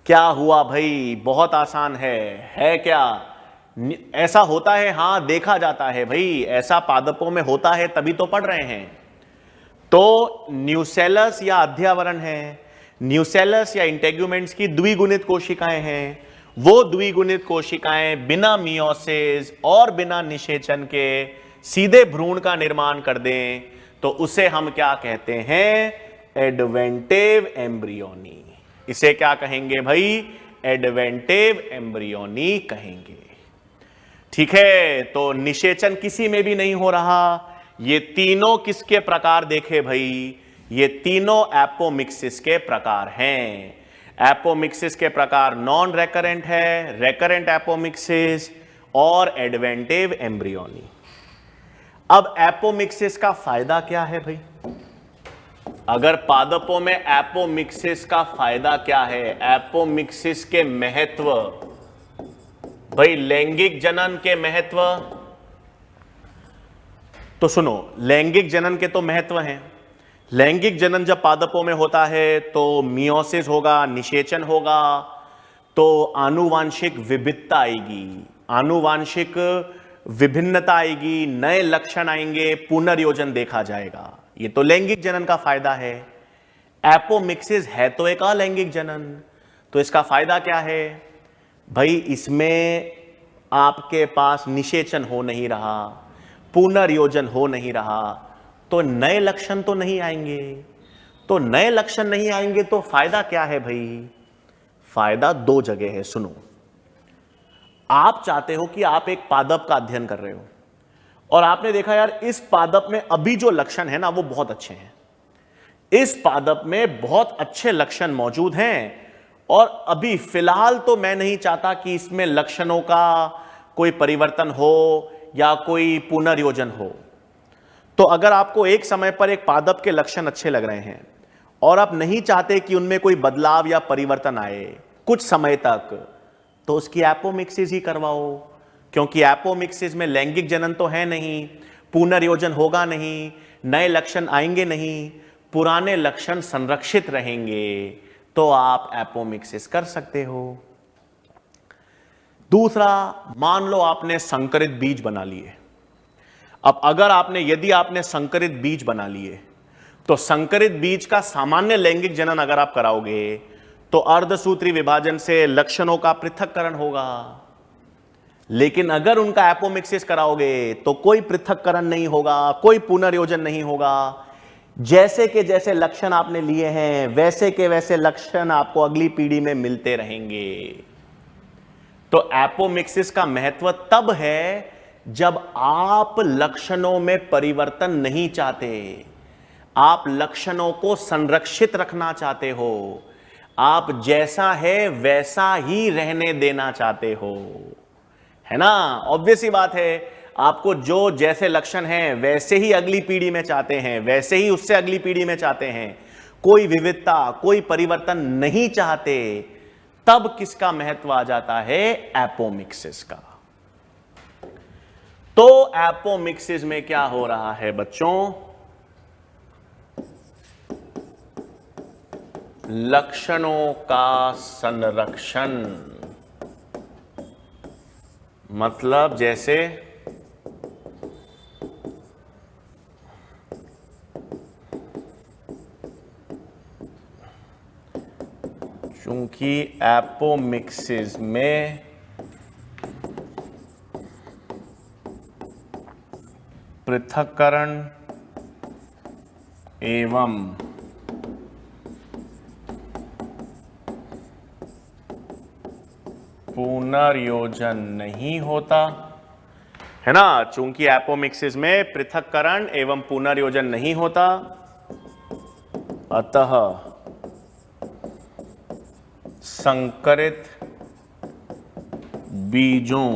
क्या हुआ भाई? बहुत आसान है क्या? ऐसा होता है, हां देखा जाता है भाई, ऐसा पादपों में होता है, तभी तो पढ़ रहे हैं। तो न्यूसेलस या अध्यावरण है, न्यूसेलस या इंटेग्यूमेंट्स की द्विगुणित कोशिकाएं हैं। वो द्विगुणित कोशिकाएं बिना मियोसिस और बिना निषेचन के सीधे भ्रूण का निर्माण कर दें तो उसे हम क्या कहते हैं? Adventive embryony. इसे क्या कहेंगे भाई? एडवेंटिव एम्ब्रियोनी कहेंगे। ठीक है, तो निषेचन किसी में भी नहीं हो रहा। ये तीनों किसके प्रकार देखे भाई? ये तीनों एपोमिक्सिस के प्रकार हैं। एपोमिक्सिस के प्रकार नॉन रेकरेंट है, रेकरेंट एपोमिक्सिस और एडवेंटिव एम्ब्रियोनी। अब एपोमिक्सिस का फायदा क्या है भाई? अगर पादपों में एपोमिक्सिस का फायदा क्या है? एपोमिक्सिस के महत्व भाई, लैंगिक जनन के महत्व तो सुनो, लैंगिक जनन के तो महत्व हैं। लैंगिक जनन जब पादपों में होता है तो मियोसिस होगा, निषेचन होगा, तो आनुवांशिक विविधता आएगी, आनुवांशिक विभिन्नता आएगी, नए लक्षण आएंगे, पुनर्योजन देखा जाएगा। ये तो लैंगिक जनन का फायदा है। एपोमिक्सिस है तो एक अलैंगिक जनन, तो इसका फायदा क्या है भाई? इसमें आपके पास निषेचन हो नहीं रहा, पुनर्योजन हो नहीं रहा, तो नए लक्षण तो नहीं आएंगे। तो नए लक्षण नहीं आएंगे तो फायदा क्या है भाई? फायदा दो जगह है। सुनो, आप चाहते हो कि आप एक पादप का अध्ययन कर रहे हो और आपने देखा यार इस पादप में अभी जो लक्षण है ना वो बहुत अच्छे हैं, इस पादप में बहुत अच्छे लक्षण मौजूद हैं और अभी फिलहाल तो मैं नहीं चाहता कि इसमें लक्षणों का कोई परिवर्तन हो या कोई पुनर्योजन हो। तो अगर आपको एक समय पर एक पादप के लक्षण अच्छे लग रहे हैं और आप नहीं चाहते कि उनमें कोई बदलाव या परिवर्तन आए कुछ समय तक, तो उसकी एपोमिक्सिस ही करवाओ, क्योंकि एपोमिक्सिस में लैंगिक जनन तो है नहीं, पुनर्योजन होगा नहीं, नए लक्षण आएंगे नहीं, पुराने लक्षण संरक्षित रहेंगे, तो आप एपोमिक्सिस कर सकते हो। दूसरा, मान लो आपने संकरित बीज बना लिए। अब अगर आपने, यदि आपने संकरित बीज बना लिए तो संकरित बीज का सामान्य लैंगिक जनन अगर आप कराओगे तो अर्धसूत्री विभाजन से लक्षणों का पृथक्करण होगा, लेकिन अगर उनका एपोमिक्सिस कराओगे तो कोई पृथक्करण नहीं होगा, कोई पुनर्योजन नहीं होगा। जैसे के जैसे लक्षण आपने लिए हैं वैसे के वैसे लक्षण आपको अगली पीढ़ी में मिलते रहेंगे। तो एपोमिक्सिस का महत्व तब है जब आप लक्षणों में परिवर्तन नहीं चाहते, आप लक्षणों को संरक्षित रखना चाहते हो, आप जैसा है वैसा ही रहने देना चाहते हो, है ना? ऑब्वियस ही बात है, आपको जो जैसे लक्षण हैं वैसे ही अगली पीढ़ी में चाहते हैं, वैसे ही उससे अगली पीढ़ी में चाहते हैं, कोई विविधता, कोई परिवर्तन नहीं चाहते। तब किसका महत्व आ जाता है? एपोमिक्सिस का। तो एपोमिक्सिस में क्या हो रहा है बच्चों? लक्षणों का संरक्षण। मतलब जैसे चूंकि एपोमिक्सिस में पृथक्करण एवं पुनर्योजन नहीं होता है ना, चूंकि एपोमिक्सिस में पृथक्करण एवं पुनर्योजन नहीं होता, अतः संकरित बीजों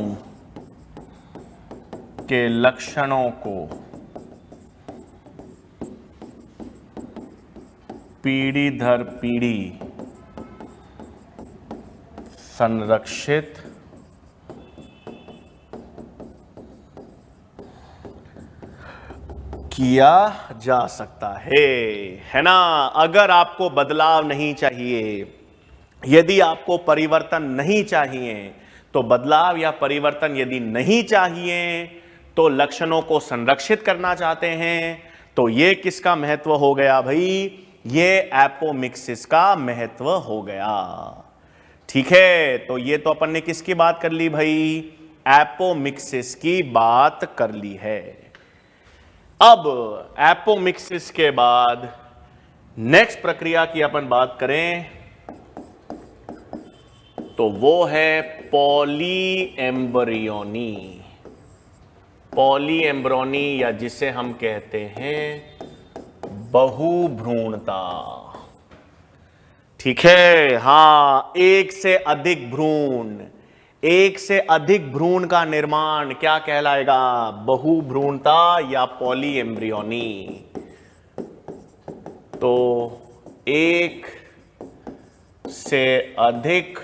के लक्षणों को पीढ़ी दर पीढ़ी संरक्षित किया जा सकता है ना। अगर आपको बदलाव नहीं चाहिए, यदि आपको परिवर्तन नहीं चाहिए, तो बदलाव या परिवर्तन यदि नहीं चाहिए तो लक्षणों को संरक्षित करना चाहते हैं, तो ये किसका महत्व हो गया भाई? ये एपोमिक्सिस का महत्व हो गया। ठीक है, तो ये तो अपन ने किसकी बात कर ली भाई? एपोमिक्सिस की बात कर ली है। अब एपोमिक्सिस के बाद नेक्स्ट प्रक्रिया की अपन बात करें तो वो है पॉलीएम्ब्रियोनी। पॉलीएम्ब्रियोनी या जिसे हम कहते हैं बहुभ्रूणता। ठीक है, हां, एक से अधिक भ्रूण, एक से अधिक भ्रूण का निर्माण क्या कहलाएगा? बहुभ्रूणता या पॉलीएम्ब्रियोनी। तो एक से अधिक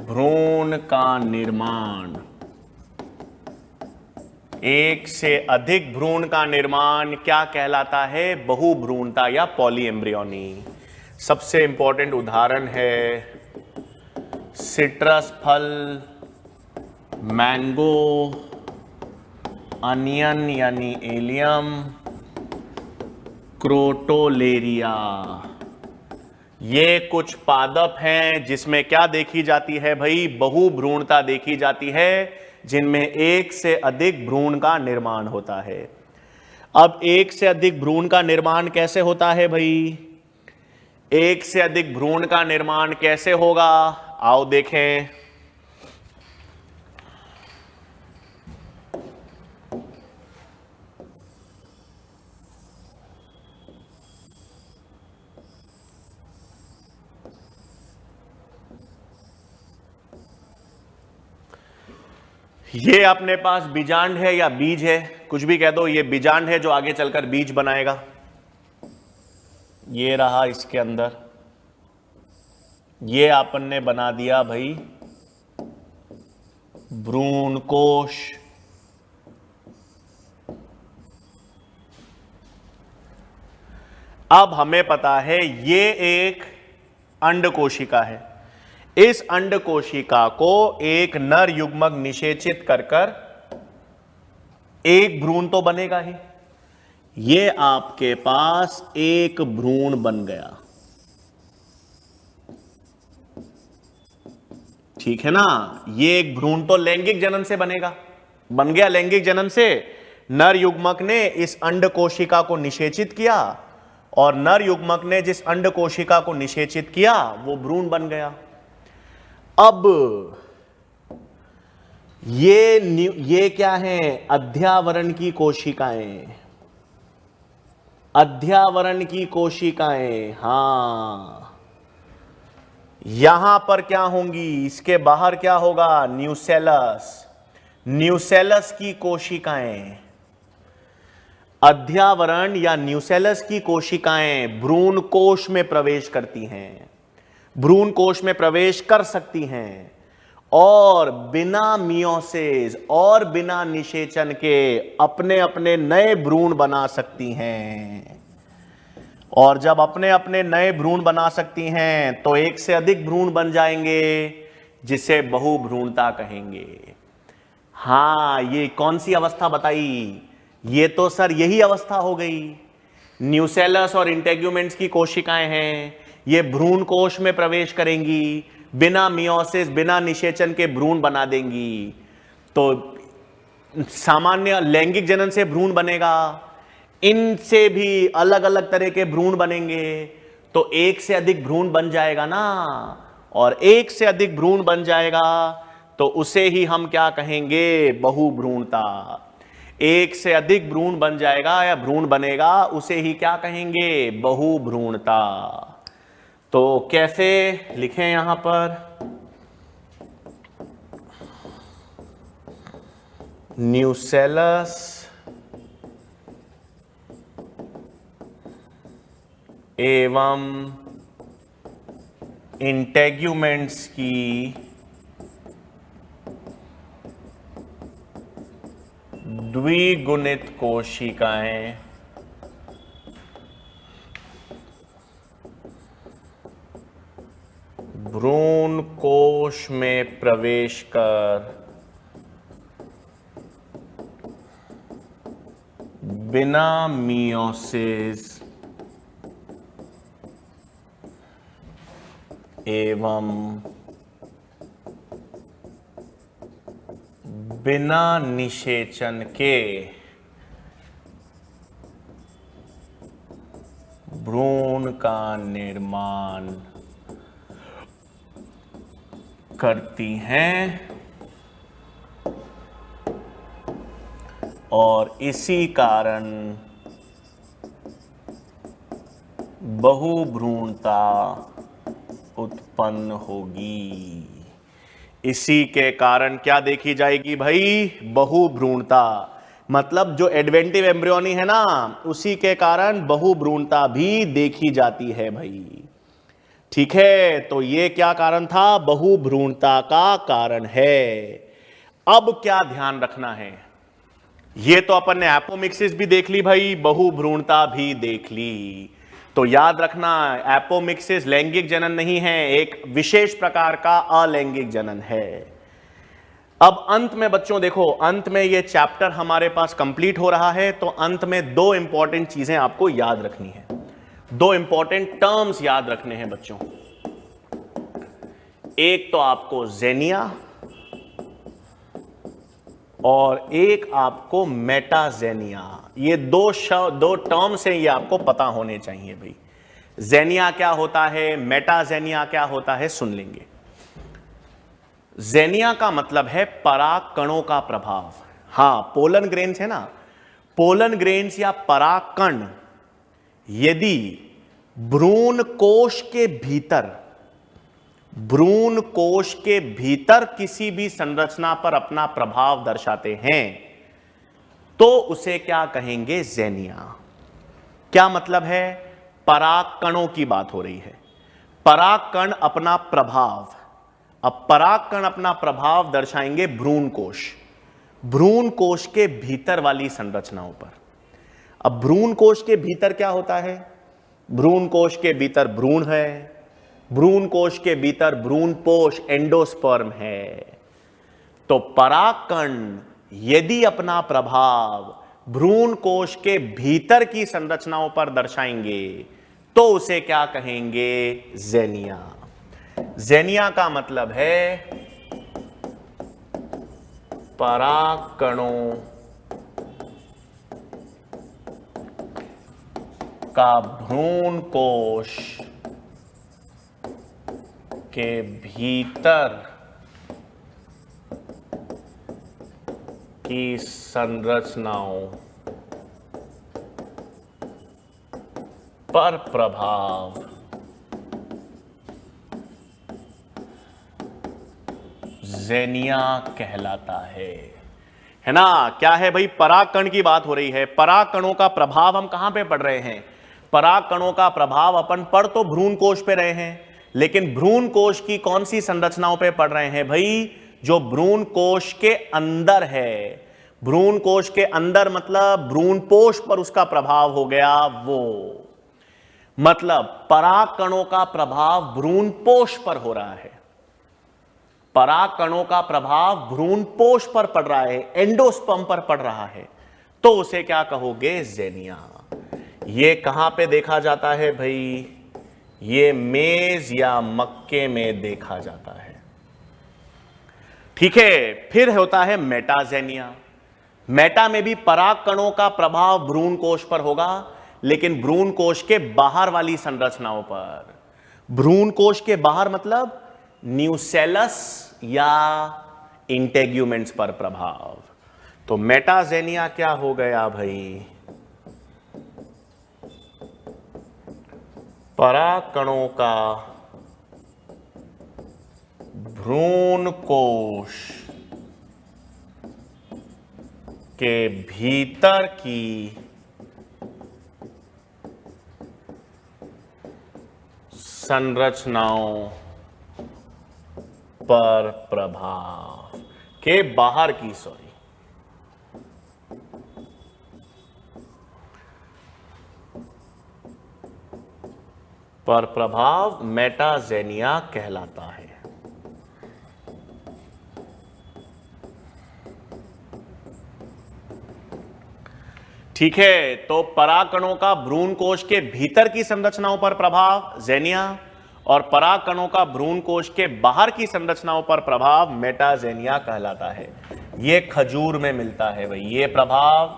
भ्रूण का निर्माण, एक से अधिक भ्रूण का निर्माण क्या कहलाता है? बहुभ्रूणता या पॉलीएम्ब्रियोनी। सबसे इंपॉर्टेंट उदाहरण है सिट्रस फल, मैंगो, अनियन यानी एलियम, क्रोटोलेरिया। ये कुछ पादप हैं जिसमें क्या देखी जाती है भाई? बहुभ्रूणता देखी जाती है, जिनमें एक से अधिक भ्रूण का निर्माण होता है। अब एक से अधिक भ्रूण का निर्माण कैसे होता है भाई? एक से अधिक भ्रूण का निर्माण कैसे होगा? आओ देखें। ये अपने पास बीजांड है या बीज है, कुछ भी कह दो, ये बीजांड है जो आगे चलकर बीज बनाएगा। ये रहा इसके अंदर, ये अपन ने बना दिया भाई भ्रूण कोश। अब हमें पता है ये एक अंड कोशिका है। इस अंड कोशिका को एक नर युग्मक निषेचित कर कर एक भ्रूण तो बनेगा ही। ये आपके पास एक भ्रूण बन गया, ठीक है ना। ये एक भ्रूण तो लैंगिक जनन से बनेगा, बन गया लैंगिक जनन से। नर युग्मक ने इस अंड कोशिका को निषेचित किया और नर युग्मक ने जिस अंड कोशिका को निषेचित किया वो भ्रूण बन गया। अब ये क्या है? अध्यावरण की कोशिकाएं, अध्यावरण की कोशिकाएं। हां, यहां पर क्या होंगी? इसके बाहर क्या होगा? न्यूसेलस, न्यूसेलस की कोशिकाएं। अध्यावरण या न्यूसेलस की कोशिकाएं भ्रूण कोश में प्रवेश करती हैं, भ्रूण कोश में प्रवेश कर सकती हैं और बिना मियोसिस और बिना निषेचन के अपने अपने नए भ्रूण बना सकती हैं। और जब अपने अपने नए भ्रूण बना सकती हैं तो एक से अधिक भ्रूण बन जाएंगे, जिसे बहुभ्रूणता कहेंगे। हाँ, ये कौन सी अवस्था बताई? ये तो सर यही अवस्था हो गई। न्यूसेलस और इंटेग्यूमेंट्स की कोशिकाएं हैं, ये भ्रूण कोश में प्रवेश करेंगी, बिना मियोसिस बिना निषेचन के भ्रूण बना देंगी। तो सामान्य लैंगिक जनन से भ्रूण बनेगा, इनसे भी अलग अलग तरह के भ्रूण बनेंगे, तो एक से अधिक भ्रूण बन जाएगा ना, और एक से अधिक भ्रूण बन जाएगा तो उसे ही हम क्या कहेंगे? बहुभ्रूणता। एक से अधिक भ्रूण बन जाएगा या भ्रूण बनेगा, उसे ही क्या कहेंगे? बहुभ्रूणता। तो कैसे लिखें यहां पर? न्यूसेलस एवं इंटेग्यूमेंट्स की द्विगुणित कोशिकाएं भ्रूण कोश में प्रवेश कर बिना मियोसिस एवं बिना निषेचन के भ्रूण का निर्माण करती हैं, और इसी कारण बहुभ्रूणता उत्पन्न होगी। इसी के कारण क्या देखी जाएगी भाई? बहुभ्रूणता। मतलब जो एडवेंटिव एम्ब्रियोनी है ना, उसी के कारण बहुभ्रूणता भी देखी जाती है भाई। ठीक है, तो ये क्या कारण था? बहुभ्रूणता का कारण है। अब क्या ध्यान रखना है? ये तो अपन ने एपोमिक्सिस भी देख ली भाई, बहुभ्रूणता भी देख ली। तो याद रखना, एपोमिक्सिस लैंगिक जनन नहीं है, एक विशेष प्रकार का अलैंगिक जनन है। अब अंत में बच्चों देखो, अंत में ये चैप्टर हमारे पास कंप्लीट हो रहा है, तो अंत में दो इंपॉर्टेंट चीजें आपको याद रखनी है, दो इंपॉर्टेंट टर्म्स याद रखने हैं बच्चों। एक तो आपको जेनिया और एक आपको मेटाजेनिया। ये दो टर्म्स हैं, ये आपको पता होने चाहिए भाई। जेनिया क्या होता है, मेटाजेनिया क्या होता है, सुन लेंगे। जेनिया का मतलब है पराग कणों का प्रभाव। हां, पोलन ग्रेन्स है ना, पोलन ग्रेन्स या पराग कण यदि भ्रूण कोश के भीतर, भ्रूण कोश के भीतर किसी भी संरचना पर अपना प्रभाव दर्शाते हैं, तो उसे क्या कहेंगे? जेनिया। क्या मतलब है? पराग कणों की बात हो रही है, पराग कण अपना प्रभाव, अब पराग कण अपना प्रभाव दर्शाएंगे भ्रूण कोश, भ्रूण कोश के भीतर वाली संरचनाओं पर। अब भ्रूण कोश के भीतर क्या होता है? भ्रूण कोश के भीतर भ्रूण है, भ्रूण कोश के भीतर भ्रूणपोष एंडोस्पर्म है। तो पराग कण यदि अपना प्रभाव भ्रूण कोश के भीतर की संरचनाओं पर दर्शाएंगे, तो उसे क्या कहेंगे? जेनिया। जेनिया का मतलब है पराग कणों का भ्रूण कोश के भीतर की संरचनाओं पर प्रभाव जेनिया कहलाता है ना। क्या है भाई? पराग कण की बात हो रही है। पराग कणों का प्रभाव हम कहां पे पढ़ रहे हैं? पराग कणों का प्रभाव अपन पढ़ तो भ्रूण कोश पे रहे हैं, लेकिन भ्रूण कोश की कौन सी संरचनाओं पे पढ़ रहे हैं भाई? जो भ्रूण कोश के अंदर है। भ्रूण कोश के अंदर मतलब भ्रूणपोष पर उसका प्रभाव हो गया वो, मतलब पराग कणों का प्रभाव भ्रूणपोष पर हो रहा है। परागकणों का प्रभाव भ्रूणपोष पर पड़ रहा है, एंडोस्पर्म पर पड़ रहा है, तो उसे क्या कहोगे? ज़ेनिया। ये कहां पे देखा जाता है भाई? ये मेज या मक्के में देखा जाता है। ठीक है, फिर होता है मेटाजेनिया। मेटा में भी परागकणों का प्रभाव भ्रूण कोश पर होगा, लेकिन भ्रूण कोश के बाहर वाली संरचनाओं पर। भ्रूण कोश के बाहर मतलब न्यूसेलस या इंटेग्यूमेंट्स पर प्रभाव। तो मेटाजेनिया क्या हो गया भाई? परागकणों का भ्रूण कोश के भीतर की संरचनाओं पर प्रभाव, के बाहर की पर प्रभाव मेटाजेनिया कहलाता है। ठीक है, तो परागकणों का भ्रूण कोश के भीतर की संरचनाओं पर प्रभाव जेनिया, और परागकणों का भ्रूण कोश के बाहर की संरचनाओं पर प्रभाव मेटाजेनिया कहलाता है। यह खजूर में मिलता है भाई। यह प्रभाव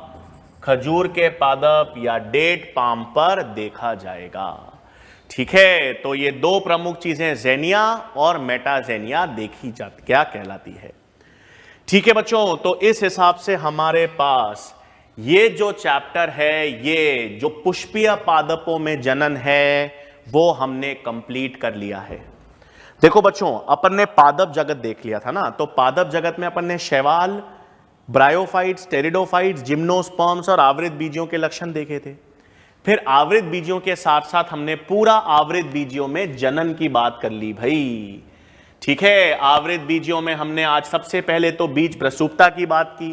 खजूर के पादप या डेट पाम पर देखा जाएगा। ठीक है, तो ये दो प्रमुख चीजें जेनिया और मेटाजेनिया देखी जाती, क्या कहलाती है। ठीक है बच्चों, तो इस हिसाब से हमारे पास ये जो चैप्टर है, ये जो पुष्पीय पादपों में जनन है, वो हमने कंप्लीट कर लिया है। देखो बच्चों, अपन ने पादप जगत देख लिया था ना, तो पादप जगत में अपन ने शैवाल, ब्रायोफाइट्स, टेरिडोफाइट्स, जिम्नोस्पर्म्स और आवृत बीजियों के लक्षण देखे थे। फिर आवृत बीजियों के साथ साथ हमने पूरा आवृत बीजियों में जनन की बात कर ली भाई। ठीक है, आवृत बीजियों में हमने आज सबसे पहले तो बीज प्रसूपता की बात की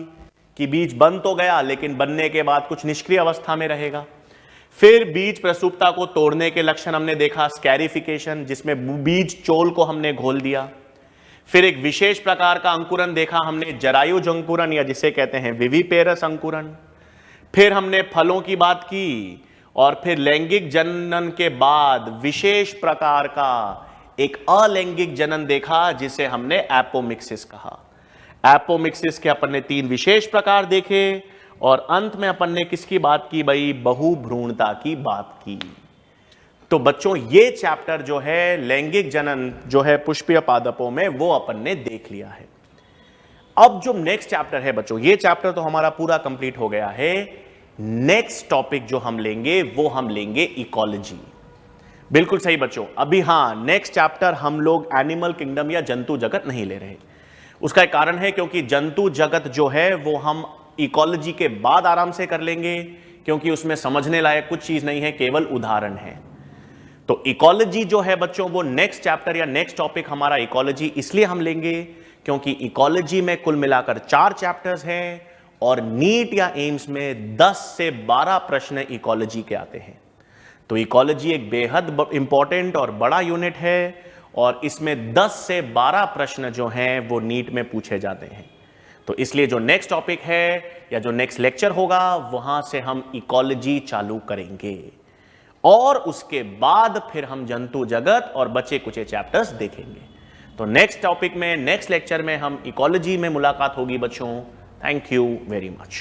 कि बीज बन तो गया लेकिन बनने के बाद कुछ निष्क्रिय अवस्था में रहेगा। फिर बीज प्रसूपता को तोड़ने के लक्षण हमने देखा, स्कैरिफिकेशन, जिसमें बीज चोल को हमने घोल दिया। फिर एक विशेष प्रकार का अंकुरन देखा हमने, जरायुज अंकुरन, या जिसे कहते हैं विविपेरस अंकुरन। फिर हमने फलों की बात की, और फिर लैंगिक जनन के बाद विशेष प्रकार का एक अलैंगिक जनन देखा, जिसे हमने एपोमिक्सिस कहा। एपोमिक्सिस के अपन ने 3 विशेष प्रकार देखे, और अंत में अपन ने किसकी बात की भाई? बहुभ्रूणता की बात की। तो बच्चों, ये चैप्टर जो है लैंगिक जनन जो है पुष्पीय पादपों में, वो अपन ने देख लिया है। अब जो नेक्स्ट चैप्टर है बच्चों, ये चैप्टर तो हमारा पूरा कंप्लीट हो गया है। नेक्स्ट टॉपिक जो हम लेंगे वो हम लेंगे इकोलॉजी। बिल्कुल सही बच्चों। अभी हाँ, नेक्स्ट चैप्टर हम लोग एनिमल किंगडम या जंतु जगत नहीं ले रहे। उसका एक कारण है, क्योंकि जंतु जगत जो है वो हम इकोलॉजी के बाद आराम से कर लेंगे, क्योंकि उसमें समझने लायक कुछ चीज नहीं है, केवल उदाहरण है। तो इकोलॉजी जो है बच्चों, वो नेक्स्ट चैप्टर या नेक्स्ट टॉपिक हमारा इकोलॉजी इसलिए हम लेंगे क्योंकि इकोलॉजी में कुल मिलाकर 4 चैप्टर्स हैं, और नीट या एम्स में 10 से 12 प्रश्न इकोलॉजी के आते हैं। तो इकोलॉजी एक बेहद इंपॉर्टेंट और बड़ा यूनिट है, और इसमें 10 से 12 प्रश्न जो हैं वो नीट में पूछे जाते हैं। तो इसलिए जो नेक्स्ट टॉपिक है या जो नेक्स्ट लेक्चर होगा, वहां से हम इकोलॉजी चालू करेंगे, और उसके बाद फिर हम जंतु जगत और बचे कुचे चैप्टर्स देखेंगे। तो नेक्स्ट टॉपिक में, नेक्स्ट लेक्चर में हम इकोलॉजी में मुलाकात होगी बच्चों। Thank you very much.